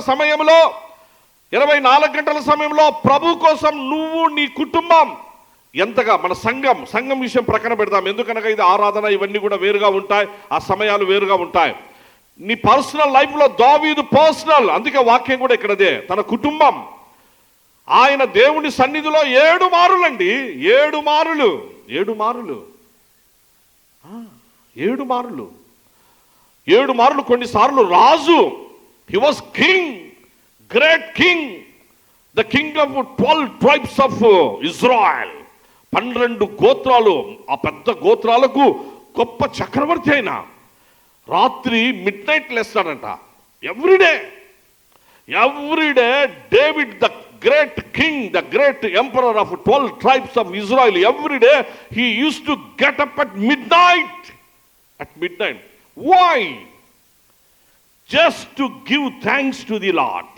సమయంలో ప్రభు కోసం నువ్వు నీ కుటుంబం ఎంతగా, మన సంఘం విషయం ప్రక్కన పెడదాం, ఎందుకనగా ఇది ఆరాధన, ఇవన్నీ కూడా వేరుగా ఉంటాయి, ఆ సమయాలు వేరుగా ఉంటాయి. నీ పర్సనల్ లైఫ్లో దావీదు పర్సనల్, అందుకే వాక్యం కూడా ఇక్కడదే, తన కుటుంబం, ఆయన దేవుని సన్నిధిలో 7 మారులండి, 7 మారులు, 7 మారులు, 7 మారులు, 7 మారులు. కొన్నిసార్లు రాజు, he was king, great king, the king of 12 tribes of Israel, 12 గోత్రాలు, ఆ పెద్ద గోత్రాలకు గొప్ప చక్రవర్తి అయిన రాత్రి మిడ్ నైట్ లేస్తాడంట. Everyday David, the great king, the great emperor of 12 tribes of Israel, every day he used to get up at midnight. Why? Just to give thanks to the Lord,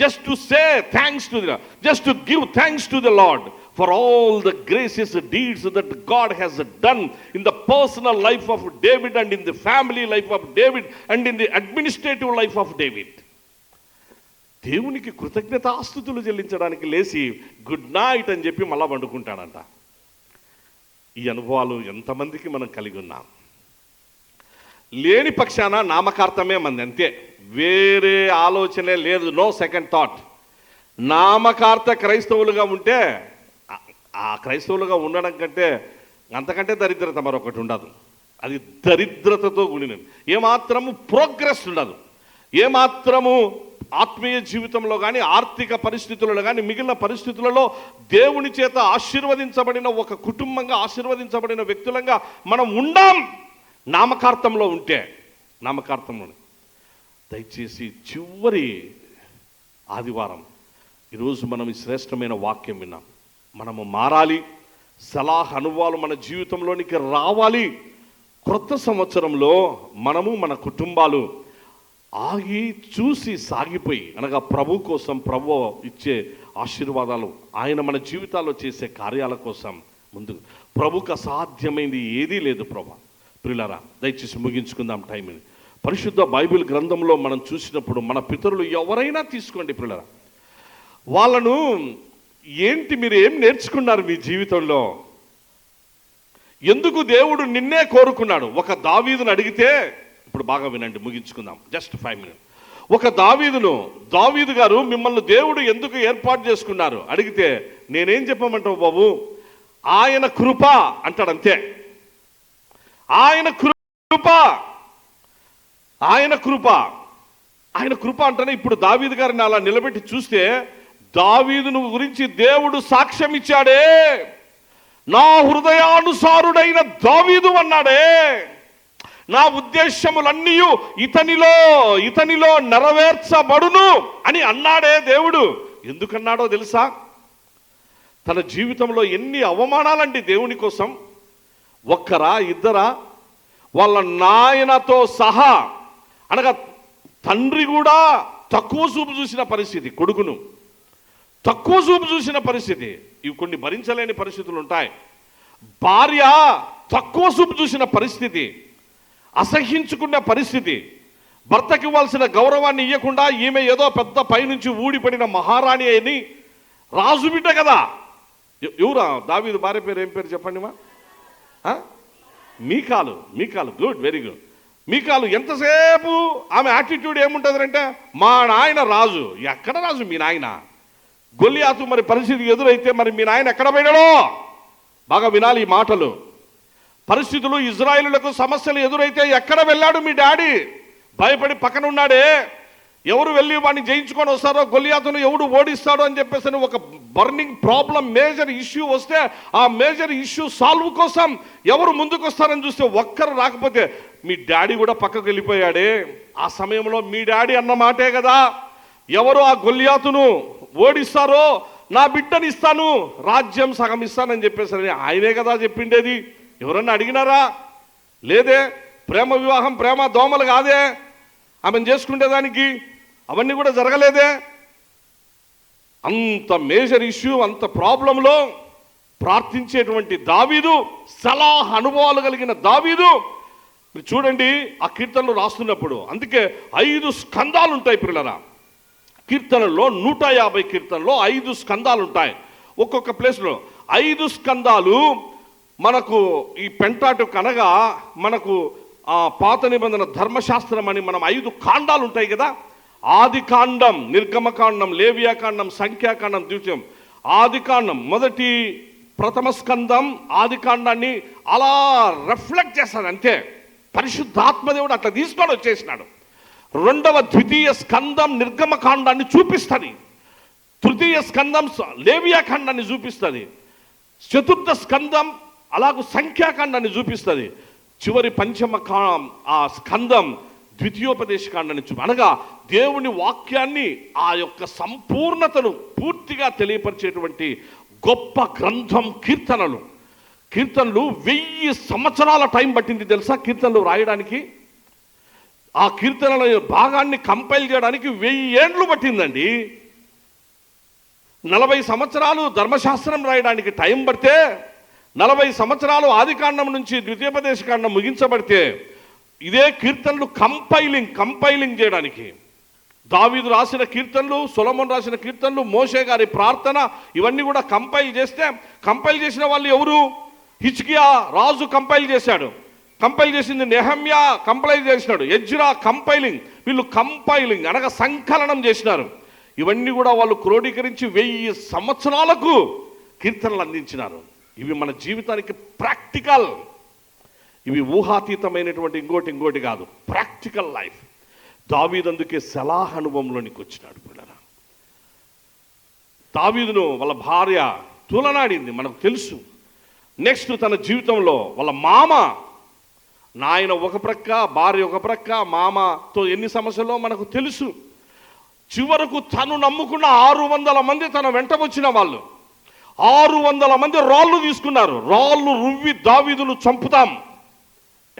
just to say thanks to the Lord, just to give thanks to the Lord for all the gracious deeds that God has done in the personal life of David and in the family life of David and in the administrative life of David. దేవునికి కృతజ్ఞతాస్తుతులు చెల్లించడానికి లేచి good night అని చెప్పి మళ్ళా వండుకుంటాడంట. ఈ అనుభవాలు ఎంతమందికి మనం కలిగి ఉన్నాం? లేని పక్షాన నామకార్థమే మంది, అంతే, వేరే ఆలోచనే లేదు, నో సెకండ్ థాట్. నామకార్థ క్రైస్తవులుగా ఉంటే, ఆ క్రైస్తవులుగా ఉండడం కంటే అంతకంటే దరిద్రత మరొకటి ఉండదు. అది దరిద్రతతో కూడినది. ఏమాత్రము ప్రోగ్రెస్ ఉండదు. ఏమాత్రము ఆత్మీయ జీవితంలో కానీ, ఆర్థిక పరిస్థితులలో కానీ, మిగిలిన పరిస్థితులలో దేవుని చేత ఆశీర్వదించబడిన ఒక కుటుంబంగా, ఆశీర్వదించబడిన వ్యక్తులంగా మనం ఉండాం. నామకార్థంలో ఉంటే, నామకార్థంలో. దయచేసి చివరి ఆదివారం ఈరోజు మనం ఈ శ్రేష్టమైన వాక్యం విన్నాం. మనము మారాలి, సలహా అనుభవాలు మన జీవితంలోనికి రావాలి. క్రొత్త సంవత్సరంలో మనము మన కుటుంబాలు ఆగి చూసి సాగిపోయి, అనగా ప్రభు కోసం, ప్రభు ఇచ్చే ఆశీర్వాదాలు, ఆయన మన జీవితాల్లో చేసే కార్యాల కోసం ముందు. ప్రభుకు అసాధ్యమైంది ఏదీ లేదు. ప్రభు ప్రియులారా, దయచేసి ముగించుకుందాం టైంని. పరిశుద్ధ బైబిల్ గ్రంథంలో మనం చూసినప్పుడు మన పితరులు ఎవరైనా తీసుకోండి ప్రియులారా, వాళ్ళను ఏంటి మీరు ఏం నేర్చుకున్నారు మీ జీవితంలో? ఎందుకు దేవుడు నిన్నే కోరుకున్నాడు? ఒక దావీదును అడిగితే, ఇప్పుడు బాగా వినండి, ముగించుకుందాం, జస్ట్ 5 minutes. ఒక దావీదు గారు మిమ్మల్ని దేవుడు ఎందుకు ఏర్పాటు చేసుకున్నారు అడిగితే నేనేం చెప్పమంటావు బాబు? ఆయన కృప అంటాడు, అంతే. ఆయన కృప, ఆయన కృప, ఆయన కృప అంటేనే. ఇప్పుడు దావీదు గారిని అలా నిలబెట్టి చూస్తే, దావీదును గురించి దేవుడు సాక్ష్యం ఇచ్చాడే, నా హృదయానుసారుడైన దావీదు అన్నాడే, నా ఉద్దేశములన్నీ ఇతనిలో నెరవేర్చబడును అని అన్నాడే దేవుడు. ఎందుకన్నాడో తెలుసా? తన జీవితంలో ఎన్ని అవమానాలండి దేవుని కోసం. ఒక్కరా, ఇద్దరా? వాళ్ళ నాయనతో సహా, అనగా తండ్రి కూడా తక్కువ చూపు చూసిన పరిస్థితి, కొడుకును తక్కువ చూపు చూసిన పరిస్థితి. ఇవి కొన్ని భరించలేని పరిస్థితులు ఉంటాయి. భార్య తక్కువ చూపు చూసిన పరిస్థితి, అసహ్యించుకున్న పరిస్థితి. భర్తకి ఇవ్వాల్సిన గౌరవాన్ని ఇవ్వకుండా ఈమె ఏదో పెద్ద పైనుంచి ఊడిపడిన మహారాణి అని, రాజు బిడ్డ కదా. ఎవరా దావీదు భార్య పేరు? ఏం పేరు చెప్పండి మా? Michal. Good, very good. Michal ఎంతసేపు ఆమె యాటిట్యూడ్ ఏముంటుంది అంటే, మా నాయన రాజు. ఎక్కడ రాజు మీ నాయన? గొల్లియాతు మరి పరిస్థితి ఎదురైతే మరి మీ నాయన ఎక్కడ పోయినాడో? బాగా వినాలి ఈ మాటలు. పరిస్థితులు, ఇజ్రాయేలులకు సమస్యలు ఎదురైతే ఎక్కడ వెళ్ళాడు మీ డాడీ? భయపడి పక్కన ఉన్నాడే. ఎవరు వెళ్ళి వాడిని జయించుకొని వస్తారో, గొల్లియాతును ఎవడు ఓడిస్తాడో అని చెప్పేసి ఒక బర్నింగ్ ప్రాబ్లం, మేజర్ ఇష్యూ వస్తే ఆ మేజర్ ఇష్యూ సాల్వ్ కోసం ఎవరు ముందుకు వస్తారని చూస్తే ఒక్కరు రాకపోతే మీ డాడీ కూడా పక్కకు వెళ్ళిపోయాడే. ఆ సమయంలో మీ డాడీ అన్న మాటే కదా, ఎవరు ఆ గొల్లియాతును ఓడిస్తారో నా బిడ్డని ఇస్తాను, రాజ్యం సగం ఇస్తానని చెప్పేసి ఆయనే కదా చెప్పిండేది. ఎవరన్నా అడిగినారా? లేదే. ప్రేమ వివాహం, ప్రేమ దోమలు కాదే ఆమెను చేసుకునేదానికి. అవన్నీ కూడా జరగలేదే. అంత మేజర్ ఇష్యూ, అంత ప్రాబ్లంలో ప్రార్థించేటువంటి దావీదు, సలహా అనుభవాలు కలిగిన దావీదు. మీరు చూడండి ఆ కీర్తనలు రాస్తున్నప్పుడు, అందుకే 5 స్కందాలు ఉంటాయి పిల్లరా. కీర్తనల్లో 150 కీర్తనలో 5 స్కందాలు ఉంటాయి. ఒక్కొక్క ప్లేస్లో 5 స్కందాలు. మనకు ఈ పెంటాటుక్ అనగా మనకు పాత నిబంధన ధర్మశాస్త్రం అని మనం 5 కాండాలు ఉంటాయి కదా. ఆది కాండం, నిర్గమకాండం, లేవియాకాండం, సంఖ్యాకాండం, ద్వితీయం. ఆది కాండం మొదటి ప్రథమ స్కందం ఆది కాండాన్ని అలా రిఫ్లెక్ట్ చేస్తాడు, అంతే. పరిశుద్ధాత్మదేవుడు అట్లా తీసుకొని వచ్చేసినాడు. రెండవ ద్వితీయ స్కందం నిర్గమకాండాన్ని చూపిస్తుంది. తృతీయ స్కందం లేవియాకాండాన్ని చూపిస్తుంది. చతుర్థ స్కందం అలాగూ సంఖ్యాకాండాన్ని చూపిస్తుంది. చివరి పంచమ ఆ స్కందం ద్వితీయోపదేశకాండాన్ని అనగా దేవుని వాక్యాన్ని, ఆ యొక్క సంపూర్ణతను పూర్తిగా తెలియపరిచేటువంటి గొప్ప గ్రంథం కీర్తనలు. కీర్తనలు 1000 సంవత్సరాల టైం పట్టింది తెలుసా కీర్తనలు రాయడానికి. ఆ కీర్తనల భాగాన్ని కంపైల్ చేయడానికి 1000 ఏండ్లు పట్టిందండి. 40 సంవత్సరాలు ధర్మశాస్త్రం రాయడానికి టైం పడితే, 40 సంవత్సరాలు ఆదికాండం నుంచి ద్వితీయోపదేశకాండం ముగించబడితే, ఇదే కీర్తనలు కంపైలింగ్ చేయడానికి దావీదు రాసిన కీర్తనలు, సొలొమోను రాసిన కీర్తనలు, మోషే గారి ప్రార్థన, ఇవన్నీ కూడా కంపైల్ చేసిన వాళ్ళు ఎవరు? హిజ్కియా రాజు కంపైల్ చేశాడు. కంపైల్ చేసింది నెహమ్యా కంపైల్ చేసినాడు. Ezra compiling. వీళ్ళు కంపైలింగ్ అనగా సంకలనం చేసినారు. ఇవన్నీ కూడా వాళ్ళు క్రోడీకరించి 1000 సంవత్సరాలకు కీర్తనలు అందించినారు. ఇవి మన జీవితానికి ప్రాక్టికల్. ఇవి ఊహాతీతమైనటువంటి ఇంకోటి కాదు, ప్రాక్టికల్ లైఫ్. దావీదు అందుకే సలాహ్ అనుభవంలోనికి వచ్చినాడు పిల్లరా. దావీదును వాళ్ళ భార్య తూలనాడింది, మనకు తెలుసు. నెక్స్ట్ తన జీవితంలో వాళ్ళ మామ, నాయన ఒక ప్రక్క, భార్య ఒక ప్రక్క, మామతో ఎన్ని సమస్యలో మనకు తెలుసు. చివరకు తను నమ్ముకున్న 600 మంది తన వెంట వచ్చిన వాళ్ళు 600 మంది రాళ్ళు తీసుకున్నారు. రాళ్ళు రువ్వి దావీదును చంపుతాం.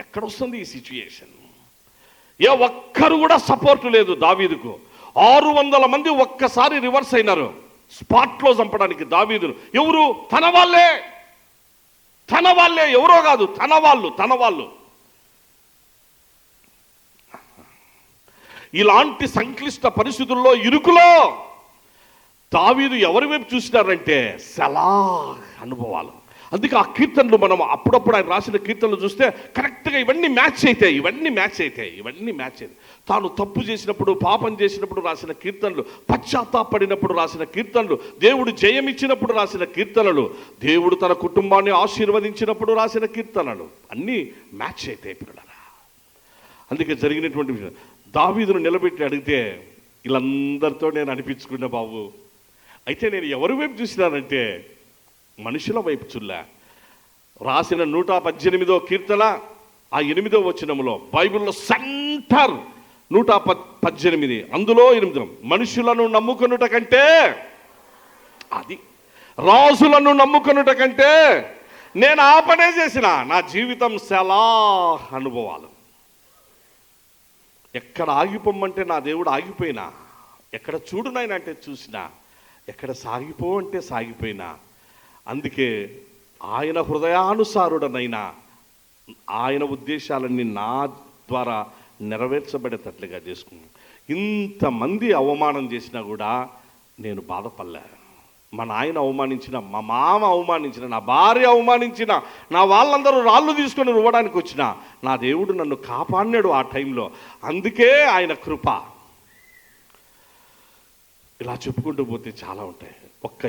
ఎక్కడొస్తుంది ఈ సిచ్యుయేషన్? ఏ ఒక్కరు కూడా సపోర్ట్ లేదు దావీదుకు. 600 మంది ఒక్కసారి రివర్స్ అయినారు స్పాట్లో చంపడానికి దావీదును. ఎవరు? తన వాళ్ళే, ఎవరో కాదు, తన వాళ్ళు. ఇలాంటి సంక్లిష్ట పరిస్థితుల్లో, ఇరుకులో దావీదు ఎవరి వైపు చూసినారంటే సలాహ్ అనుభవాలు. అందుకే ఆ కీర్తనలు మనం అప్పుడప్పుడు ఆయన రాసిన కీర్తనలు చూస్తే కరెక్ట్గా ఇవన్నీ మ్యాచ్ అవుతాయి. తాను తప్పు చేసినప్పుడు, పాపం చేసినప్పుడు రాసిన కీర్తనలు, పశ్చాత్తాపడినప్పుడు రాసిన కీర్తనలు, దేవుడు జయమిచ్చినప్పుడు రాసిన కీర్తనలు, దేవుడు తన కుటుంబాన్ని ఆశీర్వదించినప్పుడు రాసిన కీర్తనలు అన్నీ మ్యాచ్ అవుతాయి పిల్లరా. అందుకే జరిగినటువంటి విషయం, దావీదును నిలబెట్టి అడిగితే వీళ్ళందరితో నేను అనిపించుకున్నా బాబు. అయితే నేను ఎవరి వైపు చూసినానంటే మనుషుల వైపు చూడలే. రాసిన 118వ కీర్తన ఆ 8వ వచనంలో, బైబిల్లో సెంటర్ 118, అందులో 8, మనుషులను నమ్ముకొనుట కంటే, అది రాజులను నమ్ముకొనుట కంటే నేను ఆ పనే చేసిన. నా జీవితం సలాహ్ అనుభవాలు. ఎక్కడ ఆగిపోమంటే నా దేవుడు ఆగిపోయినా, ఎక్కడ చూడు నాయన అంటే చూసినా, ఎక్కడ సాగిపో అంటే సాగిపోయినా. అందుకే ఆయన హృదయానుసారుడనైనా ఆయన ఉద్దేశాలన్నీ నా ద్వారా నెరవేర్చబడేటట్లుగా చేసుకున్నాను. ఇంతమంది అవమానం చేసినా కూడా నేను బాధపడలే. మా నాయన అవమానించిన, మా మామ అవమానించిన, నా భార్య అవమానించిన, నా వాళ్ళందరూ రాళ్ళు తీసుకొని రువ్వడానికి వచ్చిన నా దేవుడు నన్ను కాపాడినాడు ఆ టైంలో. అందుకే ఆయన కృప. ఇలా చెప్పుకుంటూ పోతే చాలా ఉంటాయి. ఒక్క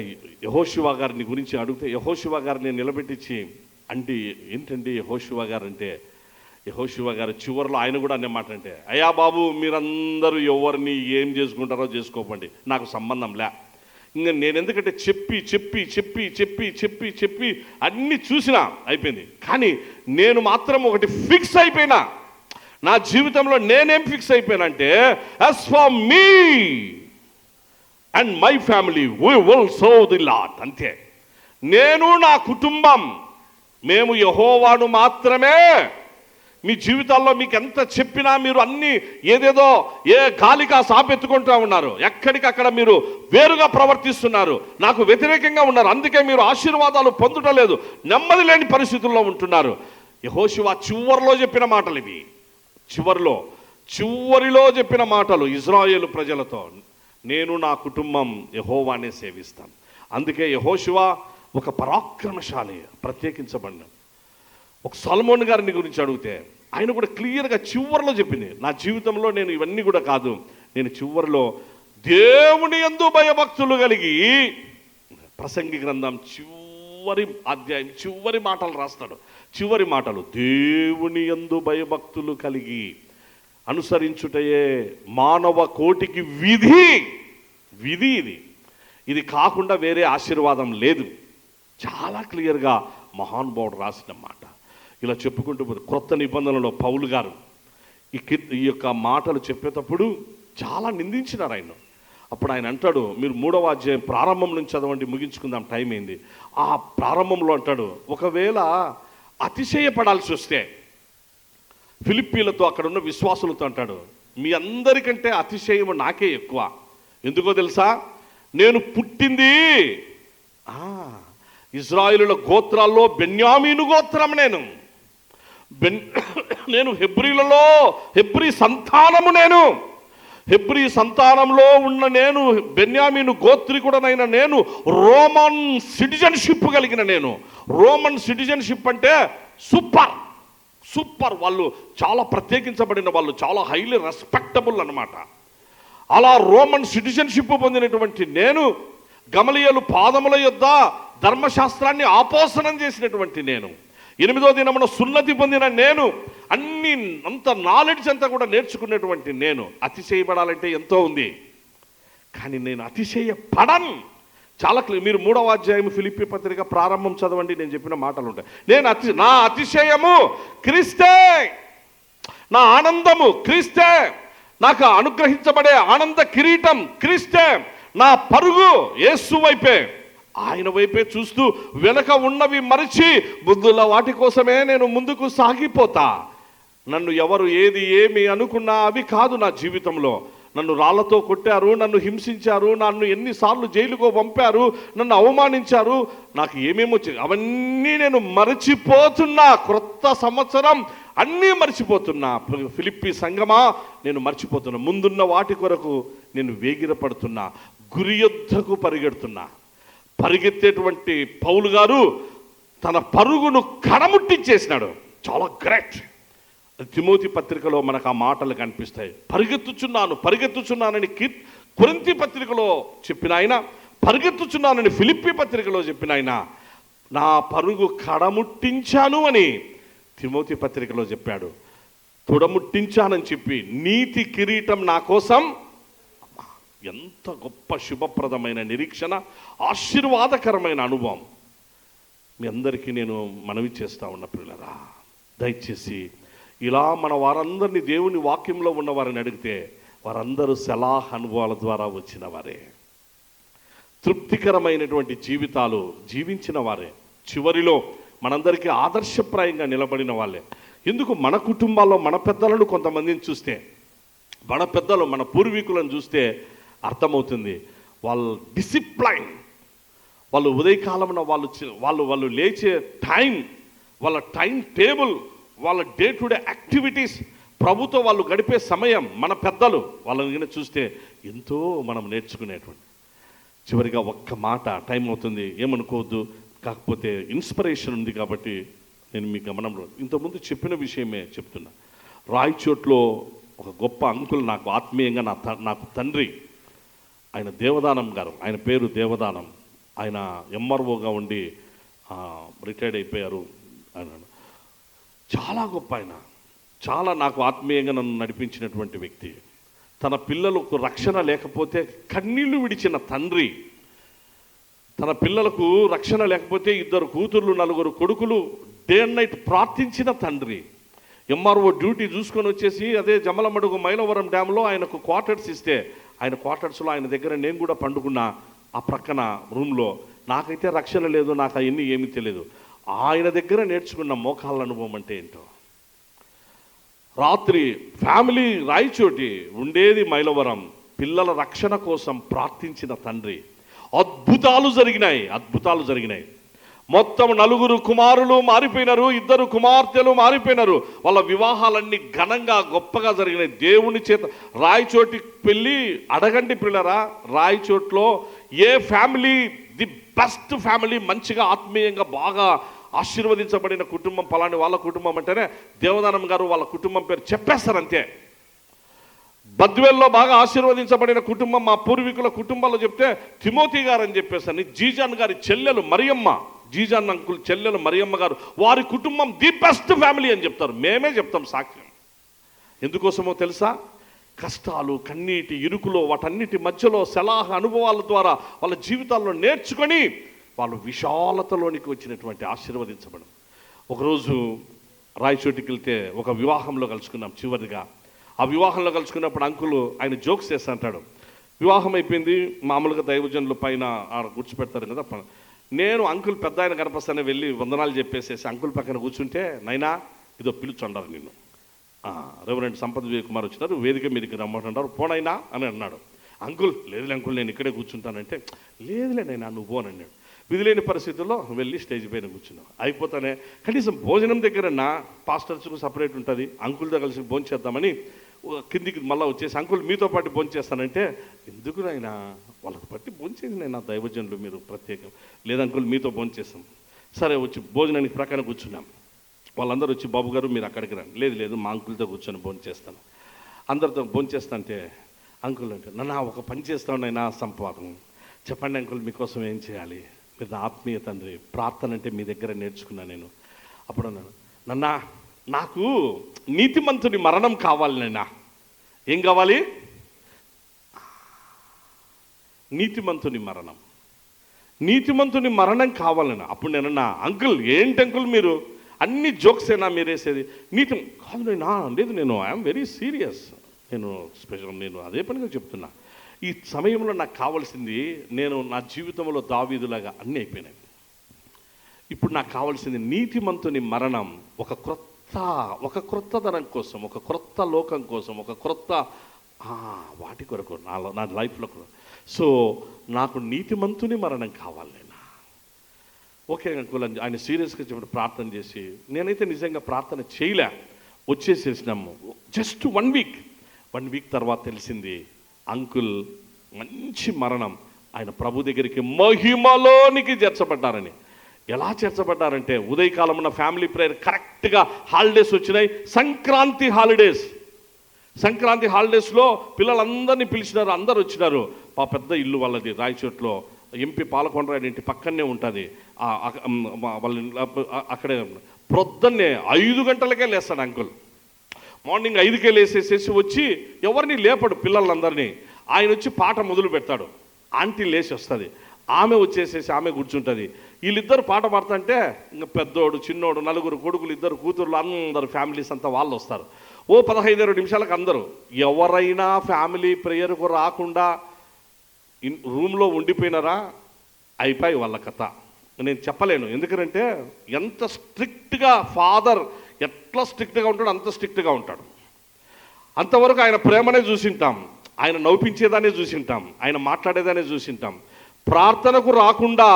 యెహోషువ గారిని గురించి అడిగితే, యెహోషువ గారిని నిలబెట్టించి అంటే ఏంటండి యెహోషువ గారు అంటే, యెహోషువ గారు చివరిలో ఆయన కూడా అనే మాట అంటే, అయ్యా బాబు మీరందరూ ఎవరిని ఏం చేసుకుంటారో చేసుకోకండి, నాకు సంబంధం లే. ఇంకా నేను ఎందుకంటే చెప్పి అన్నీ చూసినా అయిపోయింది. కానీ నేను మాత్రం ఒకటి ఫిక్స్ అయిపోయినా, నా జీవితంలో నేనేం ఫిక్స్ అయిపోయినంటే, as for me and my family we will serve the lord. అంతే. నేను నా కుటుంబం మేము యెహోవాను మాత్రమే. మీ జీవితాల్లో మీకు ఎంత చెప్పినా మీరు అన్నీ ఏదేదో ఏ గాలిగా సాపెత్తుకుంటూ ఉన్నారు, ఎక్కడికక్కడ మీరు వేరుగా ప్రవర్తిస్తున్నారు, నాకు వ్యతిరేకంగా ఉన్నారు. అందుకే మీరు ఆశీర్వాదాలు పొందటలేదు, నెమ్మది లేని పరిస్థితుల్లో ఉంటున్నారు. యెహోషువ చివరిలో చెప్పిన మాటలు ఇవి. చివరిలో చెప్పిన మాటలు ఇజ్రాయేలు ప్రజలతో, నేను నా కుటుంబం యెహోవానే సేవిస్తాను. అందుకే యెహోషువ ఒక పరాక్రమశాలి, ప్రత్యేకించబడిన. ఒక సొలొమోను గారిని గురించి అడిగితే ఆయన కూడా క్లియర్గా చివరిలో చెప్పింది, నా జీవితంలో నేను ఇవన్నీ కూడా కాదు, నేను చివరిలో దేవుని యందు భయభక్తులు కలిగి, ప్రసంగి గ్రంథం చివరి అధ్యాయం చివరి మాటలు రాస్తాడు. చివరి మాటలు, దేవుని యందు భయభక్తులు కలిగి అనుసరించుటయే మానవ కోటికి విధి. ఇది కాకుండా వేరే ఆశీర్వాదం లేదు. చాలా క్లియర్గా మహానుభావుడు రాసిన మాట. ఇలా చెప్పుకుంటూ పోతే క్రొత్త నిబంధనలో పౌలు గారు ఈ యొక్క మాటలు చెప్పేటప్పుడు చాలా నిందించినారు ఆయన. అప్పుడు ఆయన అంటాడు, మీరు 3వ అధ్యాయం ప్రారంభం నుంచి చదవండి, ముగించుకుందాం, టైం అయింది. ఆ ప్రారంభంలో అంటాడు, ఒకవేళ అతిశయపడాల్సి వస్తే ఫిలిప్పీలతో, అక్కడ ఉన్న విశ్వాసులతో అంటాడు, మీ అందరికంటే అతిశయం నాకే ఎక్కువ. ఎందుకో తెలుసా? నేను పుట్టింది ఇజ్రాయేలుల గోత్రాల్లో బెన్యామీను గోత్రం. నేను హెబ్రీ సంతానంలో ఉన్న నేను బెన్యామీను గోత్రికుడనైన నేను రోమన్ సిటిజన్షిప్ కలిగిన నేను. రోమన్ సిటిజన్షిప్ అంటే సూపర్ వాళ్ళు చాలా ప్రత్యేకించబడిన వాళ్ళు, చాలా హైలీ రెస్పెక్టబుల్ అన్నమాట. అలా రోమన్ సిటిజన్షిప్ పొందినటువంటి నేను, గమలీయేలు పాదముల యొద్ద ధర్మశాస్త్రాన్ని ఆపోసనం చేసినటువంటి నేను, 8వ దినమున సున్నతి పొందిన నేను, అంత నాలెడ్జ్ అంతా కూడా నేర్చుకున్నటువంటి నేను అతిశయపడాలంటే ఎంతో ఉంది. కానీ నేను అతిశయపడను. చాలా మీరు 3వ అధ్యాయం ఫిలిప్పీ పత్రిక ప్రారంభం చదవండి, నేను చెప్పిన మాటలు ఉంటాయి. నా అతిశయము క్రీస్తే, నా ఆనందము క్రీస్తే, నాకు అనుగ్రహించబడే ఆనంద కిరీటం క్రీస్తే, నా పరుగు యేసు వైపే, ఆయన వైపే చూస్తూ వెనక ఉన్నవి మరిచి బుద్ధుల వాటి కోసమే నేను ముందుకు సాగిపోతా. నన్ను ఎవరు ఏది ఏమి అనుకున్నా అవి కాదు నా జీవితంలో. నన్ను రాళ్లతో కొట్టారు, నన్ను హింసించారు, నన్ను ఎన్నిసార్లు జైలుకో పంపారు, నన్ను అవమానించారు, నాకు ఏమేమో అవన్నీ నేను మరచిపోతున్నా. క్రొత్త సంవత్సరం అన్నీ మర్చిపోతున్నా. ఫిలిప్పీ సంగమా, నేను మర్చిపోతున్నా. ముందున్న వాటి కొరకు నేను వేగిరపడుతున్నా, గురి యొద్దకు పరిగెడుతున్నా. పరిగెత్తేటువంటి పౌలు గారు తన పరుగును కడముట్టించేసినాడు. చాలా గ్రేట్. తిమోతి పత్రికలో మనకు ఆ మాటలు కనిపిస్తాయి. పరిగెత్తుచున్నానని కొరింథీ పత్రికలో చెప్పిన ఆయన, పరిగెత్తుచున్నానని ఫిలిప్పీ పత్రికలో చెప్పిన ఆయన, నా పరుగు కడముట్టించాను అని తిమోతి పత్రికలో చెప్పాడు. తొడముట్టించానని చెప్పి నీతి కిరీటం నా కోసం. ఎంత గొప్ప శుభప్రదమైన నిరీక్షణ, ఆశీర్వాదకరమైన అనుభవం. మీ అందరికీ నేను మనవి చేస్తా ఉన్న పిల్లరా, దయచేసి ఇలా మన వారందరినీ దేవుని వాక్యంలో ఉన్న వారిని అడిగితే వారందరూ సలాహ్ అనుభవాల ద్వారా వచ్చిన వారే, తృప్తికరమైనటువంటి జీవితాలు జీవించిన వారే, చివరిలో మనందరికీ ఆదర్శప్రాయంగా నిలబడిన వాళ్ళే. ఎందుకు మన కుటుంబాల్లో మన పెద్దలను కొంతమందిని చూస్తే, మన పెద్దలు మన పూర్వీకులను చూస్తే అర్థమవుతుంది. వాళ్ళ డిసిప్లైన్, వాళ్ళు ఉదయకాలమున వాళ్ళు లేచే టైం, వాళ్ళ టైం టేబుల్, వాళ్ళ డే టు డే యాక్టివిటీస్, ప్రభుతో వాళ్ళు గడిపే సమయం, మన పెద్దలు వాళ్ళని చూస్తే ఎంతో మనం నేర్చుకునేటువంటి. చివరిగా ఒక్క మాట, టైం అవుతుంది ఏమనుకోవద్దు, కాకపోతే ఇన్స్పిరేషన్ ఉంది కాబట్టి నేను మీ గమనంలో ఇంతకుముందు చెప్పిన విషయమే చెప్తున్నా. రాయచోట్లో ఒక గొప్ప అంకుల్ నాకు ఆత్మీయంగా నాకు తండ్రి, ఆయన దేవదానం గారు, ఆయన పేరు దేవదానం. ఆయన ఎంఆర్ఓగా ఉండి రిటైర్డ్ అయిపోయారు. ఆయన చాలా గొప్ప ఆయన, చాలా నాకు ఆత్మీయంగా నన్ను నడిపించినటువంటి వ్యక్తి. తన పిల్లలకు రక్షణ లేకపోతే కన్నీళ్లు విడిచిన తండ్రి, తన పిల్లలకు రక్షణ లేకపోతే 2 కూతుర్లు 4 కొడుకులు డే అండ్ నైట్ ప్రార్థించిన తండ్రి. ఎంఆర్ఓ డ్యూటీ చూసుకొని వచ్చేసి అదే జమలమడుగు మైలవరం డ్యాంలో ఆయనకు క్వార్టర్స్ ఇస్తే, ఆయన క్వార్టర్స్లో ఆయన దగ్గర నేను కూడా పండుకున్నా, ఆ ప్రక్కన రూమ్లో. నాకైతే రక్షణ లేదు, నాకు అవన్నీ ఏమీ తెలియదు. ఆయన దగ్గర నేర్చుకున్న మోకాళ్ళ అనుభవం అంటే ఏంటో. రాత్రి ఫ్యామిలీ రాయచోటి, ఉండేది మైలవరం, పిల్లల రక్షణ కోసం ప్రార్థించిన తండ్రి. అద్భుతాలు జరిగినాయి. మొత్తం 4 కుమారులు మారిపోయినారు, 2 కుమార్తెలు మారిపోయినారు. వాళ్ళ వివాహాలన్నీ ఘనంగా గొప్పగా జరిగినాయి దేవుని చేత. రాయచోటి పెళ్ళి అడగండి పిల్లరా, రాయచోట్లో ఏ ఫ్యామిలీ ది బెస్ట్ ఫ్యామిలీ, మంచిగా ఆత్మీయంగా బాగా ఆశీర్వదించబడిన కుటుంబం పలాని వాళ్ళ కుటుంబం అంటేనే దేవదానం గారు వాళ్ళ కుటుంబం పేరు చెప్పేస్తారు అంతే. బద్వేల్లో బాగా ఆశీర్వదించబడిన కుటుంబం మా పూర్వీకుల కుటుంబాల్లో చెప్తే తిమోతి గారు అని చెప్పేసని, జీజాన్ గారి చెల్లెలు మరియమ్మ, జీజాన్ అంకుల్ చెల్లెలు మరియమ్మ గారు, వారి కుటుంబం ది బెస్ట్ ఫ్యామిలీ అని చెప్తారు. మేమే చెప్తాం సాక్ష్యం. ఎందుకోసమో తెలుసా? కష్టాలు, కన్నీటి ఇరుకులో, వాటన్నిటి మధ్యలో సలహా అనుభవాల ద్వారా వాళ్ళ జీవితాల్లో నేర్చుకొని వాళ్ళు విశాలతలోనికి వచ్చినటువంటి ఆశీర్వదించబడం. ఒకరోజు రాయచోటికి వెళ్తే ఒక వివాహంలో కలుసుకున్నాం. చివరిగా ఆ వివాహంలో కలుసుకున్నప్పుడు అంకులు ఆయన జోక్స్ చేస్తా అంటాడు. వివాహం అయిపోయింది, మామూలుగా దైవజనులు పైన కూర్చోపెడతారు కదా. నేను అంకుల్ పెద్ద ఆయన కనపస్తానే వెళ్ళి వందనాలు చెప్పేసేసి అంకుల్ పక్కన కూర్చుంటే, నైనా ఇదో పిలుచుండారు నిన్ను, రెవరెండ్ సంపత్ విజయ్ కుమార్ వచ్చినారు, వేదిక మీదకి రమ్మంటారు, పోనైనా అని అన్నాడు. అంకుల్ లేదులే అంకుల్ నేను ఇక్కడే కూర్చుంటానంటే, లేదులే నైనా నువ్వు పోనన్నాడు. విధిలేని పరిస్థితుల్లో వెళ్ళి స్టేజ్ పైన కూర్చున్నాం. అయిపోతానే కనీసం భోజనం దగ్గరన్నా పాస్టర్స్కు సపరేట్ ఉంటుంది, అంకుల్తో కలిసి భోజనం చేద్దామని కిందికి మళ్ళీ వచ్చేసి, అంకుల్ మీతో పాటు భోజనం చేస్తానంటే, ఎందుకు నాయనా వాళ్ళకి పట్టి భోజనం చేసి నేను దైవజనులు మీరు ప్రత్యేకం, లేదు అంకుల్ మీతో భోజనం చేస్తాం. సరే వచ్చి భోజనానికి ప్రక్కన కూర్చున్నాం. వాళ్ళందరూ వచ్చి, బాబు గారు మీరు అక్కడికి రండి. లేదు మా అంకుల్తో కూర్చొని భోజనం చేస్తాను. అందరితో భోజనం చేస్తా అంటే అంకుల్ అంటే, నన్ను ఒక పని చేస్తాను నైనా సంపాదన చెప్పండి అంకుల్ మీకోసం ఏం చేయాలి? మీరు ఆత్మీయ తండ్రి, ప్రార్థన అంటే మీ దగ్గర నేర్చుకున్నా నేను. అప్పుడు అన్నాడు, నాన్నా నాకు నీతిమంతుని మరణం కావాలి నాన్న. ఏం కావాలి? నీతిమంతుని మరణం. నీతిమంతుని మరణం కావాలన్నా. అప్పుడు నేనన్నా, అంకుల్ ఏంటి అంకుల్ మీరు అన్ని జోక్సేనా మీరు వేసేది? నీతి కాదు నేనా? లేదు, నేను ఐఎమ్ వెరీ సీరియస్. నేను అదే పనిగా చెప్తున్నా. ఈ సమయంలో నాకు కావాల్సింది, నేను నా జీవితంలో దావీదులాగా అన్నీ అయిపోయినాయి. ఇప్పుడు నాకు కావాల్సింది నీతిమంతుని మరణం. ఒక క్రొత్తదనం కోసం, ఒక క్రొత్త లోకం కోసం, ఒక క్రొత్త వాటి కొరకు నా లైఫ్లో. సో నాకు నీతిమంతుని మరణం కావాలి నేను. ఓకే అంకుల్ అని ఆయన సీరియస్గా చెప్పి ప్రార్థన చేసి, నేనైతే నిజంగా ప్రార్థన చేయలే, వచ్చేసేసినాము. జస్ట్ 1 వీక్ తర్వాత తెలిసింది అంకుల్ మంచి మరణం. ఆయన ప్రభు దగ్గరికి మహిమలోనికి చేర్చబడ్డారని. ఎలా చేర్చబడ్డారంటే, ఉదయకాలమున ఫ్యామిలీ ప్రేయర్ కరెక్ట్గా హాలిడేస్ వచ్చినాయి, సంక్రాంతి హాలిడేస్లో పిల్లలందరినీ పిలిచినారు, అందరు వచ్చినారు. పెద్ద ఇల్లు వాళ్ళది రాయచోట్లో, ఎంపీ పాలకొండరాయుడు ఇంటి పక్కనే ఉంటుంది. వాళ్ళ అక్కడే ప్రొద్దున్నే 5 గంటలకే లేస్తాడు అంకుల్. మార్నింగ్ 5కే లేసేసేసి వచ్చి ఎవరిని లేపడు, పిల్లలందరినీ. ఆయన వచ్చి పాట మొదలు పెడతాడు. ఆంటీ లేచి వస్తుంది, ఆమె వచ్చేసేసి ఆమె కూర్చుంటుంది. వీళ్ళిద్దరు పాట పాడుతుంటే ఇంకా పెద్దోడు చిన్నోడు 4 కొడుకులు, 2 కూతుర్లు, అందరు ఫ్యామిలీస్ అంతా వాళ్ళు వస్తారు. 15-20 నిమిషాలకు అందరూ. ఎవరైనా ఫ్యామిలీ ప్రేయర్కు రాకుండా రూమ్లో ఉండిపోయినారా, అయిపోయి వాళ్ళ కథ. నేను చెప్పలేను, ఎందుకంటే ఎంత స్ట్రిక్ట్గా ఫాదర్ ఎట్లా స్ట్రిక్ట్గా ఉంటాడో అంత స్ట్రిక్ట్గా ఉంటాడు. అంతవరకు ఆయన ప్రేమనే చూసింటాం, ఆయన నవ్వించేదానే చూసింటాం, ఆయన మాట్లాడేదానే చూసింటాం. ప్రార్థనకు రాకుండా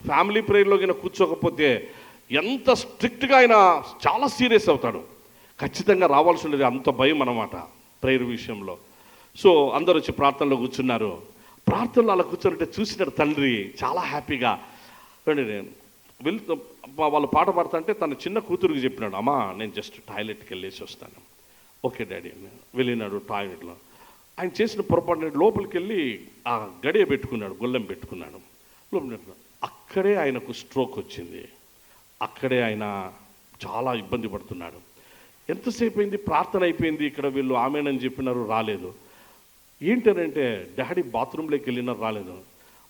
ఫ్యామిలీ ప్రేయర్లో కింద కూర్చోకపోతే ఎంత స్ట్రిక్ట్గా ఆయన చాలా సీరియస్ అవుతాడు. ఖచ్చితంగా రావాల్సి ఉండేది, అంత భయం అన్నమాట ప్రేయర్ విషయంలో. సో అందరూ వచ్చి ప్రార్థనలో కూర్చున్నారు. ప్రార్థనలో అలా కూర్చోనంటే చూసినాడు తండ్రి చాలా హ్యాపీగా. వెళ్తూ వాళ్ళు పాట పాడుతుంటే తన చిన్న కూతురికి చెప్పినాడు, అమ్మా నేను జస్ట్ టాయిలెట్కి వెళ్ళేసి వస్తాను. ఓకే డాడీ అని వెళ్ళినాడు. టాయిలెట్లో ఆయన చేసిన పొరపాటు లోపలికి వెళ్ళి ఆ గడియ పెట్టుకున్నాడు, గొల్లెం పెట్టుకున్నాడు. అక్కడే ఆయనకు స్ట్రోక్ వచ్చింది. అక్కడే ఆయన చాలా ఇబ్బంది పడుతున్నాడు. ఎంతసేపు అయింది, ప్రార్థన అయిపోయింది, ఇక్కడ వీళ్ళు ఆమెనని చెప్పినారు, రాలేదు. ఏంటనంటే డాడీ బాత్రూంలోకి వెళ్ళినారు, రాలేదు.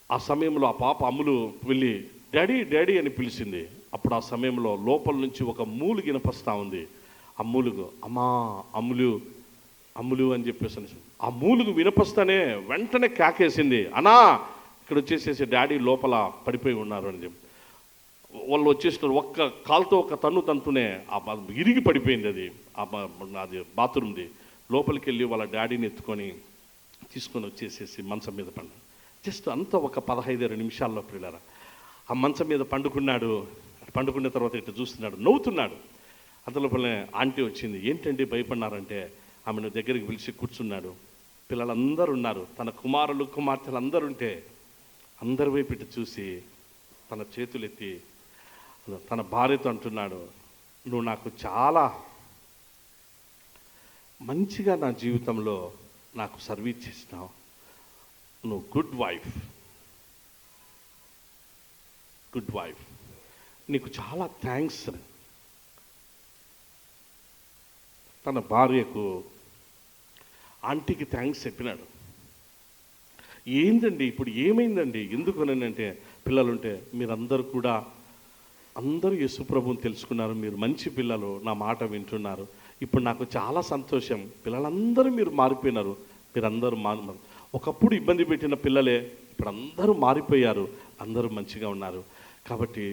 ఆ సమయంలో ఆ పాప అమ్ములు వెళ్ళి డాడీ డాడీ అని పిలిచింది. అప్పుడు ఆ సమయంలో లోపల నుంచి ఒక మూలుగు వినపస్తా ఉంది. ఆ మూలుగు, అమ్మా అమ్ములు అని చెప్పేసి ఆ మూలుగు వినపస్తానే వెంటనే కేకేసింది, అన్నా ఇక్కడ వచ్చేసేసి డాడీ లోపల పడిపోయి ఉన్నారు అని చెప్పి. వాళ్ళు వచ్చేసినారు. ఒక్క కాలుతో ఒక తంతునే ఇరిగి పడిపోయింది అది బాత్రూమ్ది. లోపలికి వెళ్ళి వాళ్ళ డాడీని తీసుకొని వచ్చేసేసి మంచం మీద పండు. జస్ట్ అంతా ఒక 15-20 నిమిషాల్లో పిల్లరా ఆ మంచం మీద పండుకున్నాడు. పండుకున్న తర్వాత ఇట్లా చూస్తున్నాడు, నవ్వుతున్నాడు. అంతలోపలనే ఆంటీ వచ్చింది. ఏంటంటే భయపడినారంటే ఆమెను దగ్గరికి పిలిచి కూర్చున్నాడు. పిల్లలందరూ ఉన్నారు, తన కుమారులు కుమార్తెలు అందరూ ఉంటే అందరి వైపు ఇటు చూసి తన చేతులెత్తి తన భార్యతో అంటున్నాడు, నువ్వు నాకు చాలా మంచిగా నా జీవితంలో నాకు సర్వీస్ చేసినావు, నువ్వు గుడ్ వైఫ్, నీకు చాలా థ్యాంక్స్. తన భార్యకు ఆంటీకి థ్యాంక్స్ చెప్పినాడు. ఏందండి ఇప్పుడు ఏమైందండి, ఎందుకు అంటే పిల్లలుంటే మీరందరూ కూడా అందరూ యేసుప్రభుని తెలుసుకున్నారు, మీరు మంచి పిల్లలు, నా మాట వింటున్నారు. ఇప్పుడు నాకు చాలా సంతోషం, పిల్లలందరూ మీరు మారిపోయినారు, మీరందరూ ఒకప్పుడు ఇబ్బంది పెట్టిన పిల్లలే ఇప్పుడు అందరూ మారిపోయారు, అందరూ మంచిగా ఉన్నారు. కాబట్టి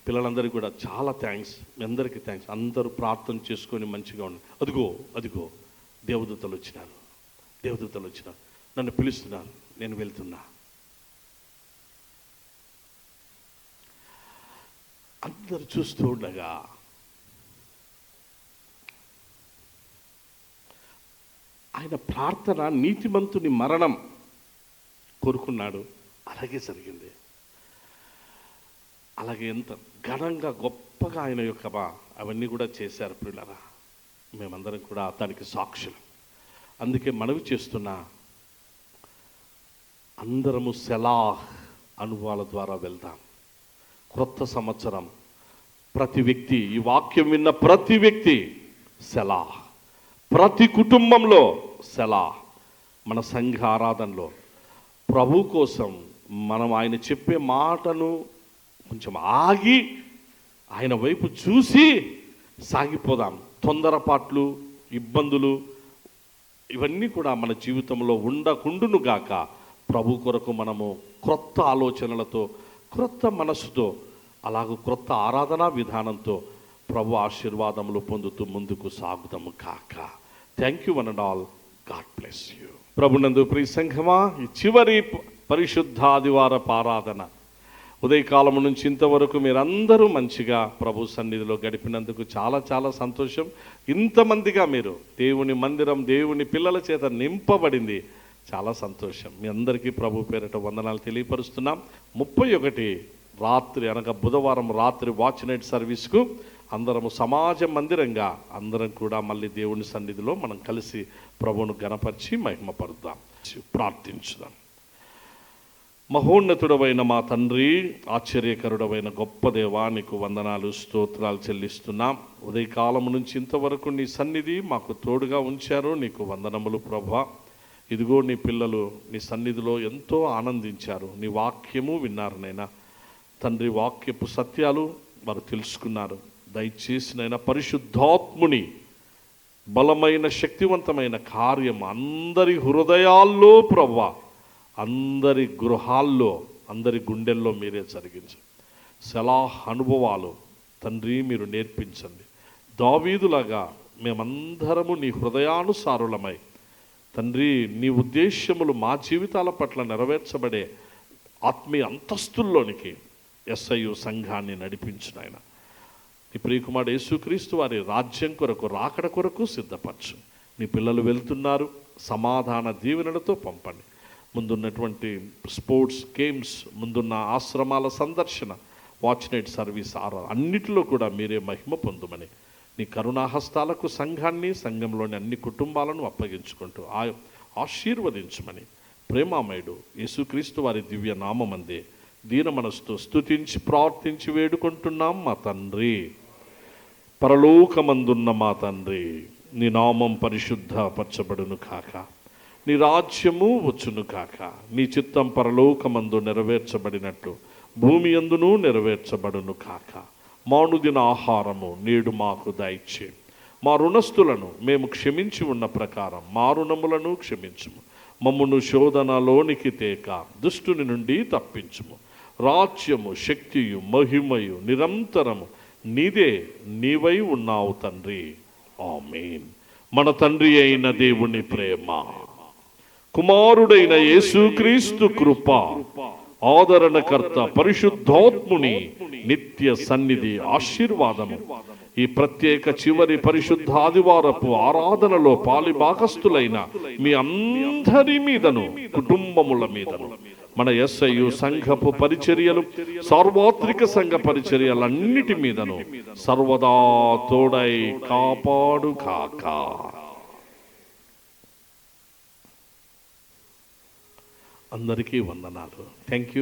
పిల్లలందరికీ కూడా చాలా థ్యాంక్స్, మీ అందరికీ థ్యాంక్స్. అందరూ ప్రార్థన చేసుకొని మంచిగా ఉన్నారు. అదిగో దేవదూతలు వచ్చినారు, నన్ను పిలుస్తున్నారు, నేను వెళ్తున్నా. అందరు చూస్తూ ఉండగా ఆయన ప్రార్థన నీతిమంతుని మరణం కోరుకున్నాడు. అలాగే జరిగింది. అలాగే ఎంత ఘనంగా గొప్పగా ఆయన యొక్క అవన్నీ కూడా చేశారు ప్రియులారా. మేమందరం కూడా దానికి సాక్షులు. అందుకే మనవి చేస్తున్నా, అందరము సెలాహ్ అనుభవాల ద్వారా వెళ్దాం. క్రొత్త సంవత్సరం ప్రతి వ్యక్తి, ఈ వాక్యం విన్న ప్రతి వ్యక్తి సెలా, ప్రతి కుటుంబంలో సెలా. మన సంఘ ఆరాధనలో ప్రభు కోసం మనం ఆయన చెప్పే మాటను కొంచెం ఆగి ఆయన వైపు చూసి సాగిపోదాం. తొందరపాట్లు, ఇబ్బందులు ఇవన్నీ కూడా మన జీవితంలో ఉండకుండును గాక. ప్రభు కొరకు మనము క్రొత్త ఆలోచనలతో, క్రొత్త మనసుతో, అలాగూ క్రొత్త ఆరాధనా విధానంతో ప్రభు ఆశీర్వాదములు పొందుతూ ముందుకు సాగుదాము కాక. Thank you one and all. God bless you. ప్రభునందు ప్రియ సంఘమా, ఈ చివరి పరిశుద్ధ ఆదివారపు ఆరాధన ఉదయకాలం నుంచి ఇంతవరకు మీరందరూ మంచిగా ప్రభు సన్నిధిలో గడిపినందుకు చాలా చాలా సంతోషం. ఇంతమందిగా మీరు దేవుని మందిరం, దేవుని పిల్లల చేత నింపబడింది. చాలా సంతోషం. మీ అందరికీ ప్రభు పేరిట వందనాలు తెలియపరుస్తున్నాం. 31 రాత్రి అనగా బుధవారం రాత్రి వాచ్ నైట్ సర్వీస్కు అందరము సమాజ మందిరంగా అందరం కూడా మళ్ళీ దేవుని సన్నిధిలో మనం కలిసి ప్రభువును గణపరిచి మహిమపరుద్దాం. ప్రార్థించుదాం. మహోన్నతుడవైన మా తండ్రి, ఆశ్చర్యకరుడవైన గొప్ప దేవా, నీకు వందనాలు, స్తోత్రాలు చెల్లిస్తున్నాం. ఉదయకాలం నుంచి ఇంతవరకు నీ సన్నిధి మాకు తోడుగా ఉంచారు. నీకు వందనములు ప్రభా. ఇదిగో నీ పిల్లలు నీ సన్నిధిలో ఎంతో ఆనందించారు. నీ వాక్యము విన్నారు నైనా తండ్రి. వాక్యపు సత్యాలు వారు తెలుసుకున్నారు. దయచేసి నైనా పరిశుద్ధాత్ముని బలమైన శక్తివంతమైన కార్యం అందరి హృదయాల్లో ప్రభా, అందరి గృహాల్లో, అందరి గుండెల్లో మీరే జరిగించండి. సలాహ్ అనుభవాలు తండ్రి మీరు నేర్పించండి. దావీదులాగా మేమందరము నీ హృదయానుసారులమై తండ్రి నీ ఉద్దేశ్యములు మా జీవితాల పట్ల నెరవేర్చబడే ఆత్మీయ అంతస్తుల్లోనికి ఎస్ఐయు సంఘాన్ని నడిపించిన ఆయన నీ ప్రియకుమారుడు యేసుక్రీస్తు వారి రాజ్యం కొరకు, రాకడ కొరకు సిద్ధపరచు. నీ పిల్లలు వెళ్తున్నారు, సమాధాన దీవెనలతో పంపండి. ముందున్నటువంటి స్పోర్ట్స్ గేమ్స్, ముందున్న ఆశ్రమాల సందర్శన, వాచ్ నైట్ సర్వీస్ అన్నిటిలో కూడా మీరే మహిమ పొందుమని నీ కరుణాహస్తాలకు సంఘాన్ని, సంఘంలోని అన్ని కుటుంబాలను అప్పగించుకుంటూ ఆశీర్వదించమని ప్రేమామయుడు యేసుక్రీస్తు వారి దివ్య నామమందే దీన మనసుతో స్తుతించి ప్రార్థించి వేడుకుంటున్నాం మా తండ్రి. పరలోకమందున్న మా తండ్రి, నీ నామం పరిశుద్ధపరచబడును కాక, నీ రాజ్యము వచ్చును కాక, నీ చిత్తం పరలోకమందు నెరవేర్చబడినట్లు భూమి యందును నెరవేర్చబడును కాక. మానుదిన ఆహారము నేడు మాకు దయచే. మా రుణస్థులను మేము క్షమించి ఉన్న ప్రకారం మా రుణములను క్షమించుము. మమ్మును శోధనలోనికి తేక దుష్టుని నుండి తప్పించుము. రాజ్యము, శక్తియు, మహిమయు నిరంతరము నీదే, నీవై ఉన్నావు తండ్రి. ఆమేన్. మన తండ్రి అయిన దేవుని ప్రేమ, కుమారుడైన యేసుక్రీస్తు కృప, ఆదరణకర్త పరిశుద్ధాత్ముని నిత్య సన్నిధి ఆశీర్వాదము ఈ ప్రత్యేక చివరి పరిశుద్ధ ఆదివారపు ఆరాధనలో పాలిభాగస్తులైన మీ అందరి మీదను, కుటుంబముల మీదను, మన ఎస్ఐయు సంఘపు పరిచర్యలు, సార్వత్రిక సంఘ పరిచర్యలన్నిటి మీదను సర్వదా తోడై కాపాడు కాక. అందరికీ వందనాలు. Thank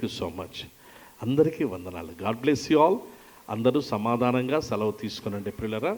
you so much. అందరికీ వందనాలు. God bless you all. అందరూ సమాధానంగా సెలవు తీసుకునండి పిల్లరా.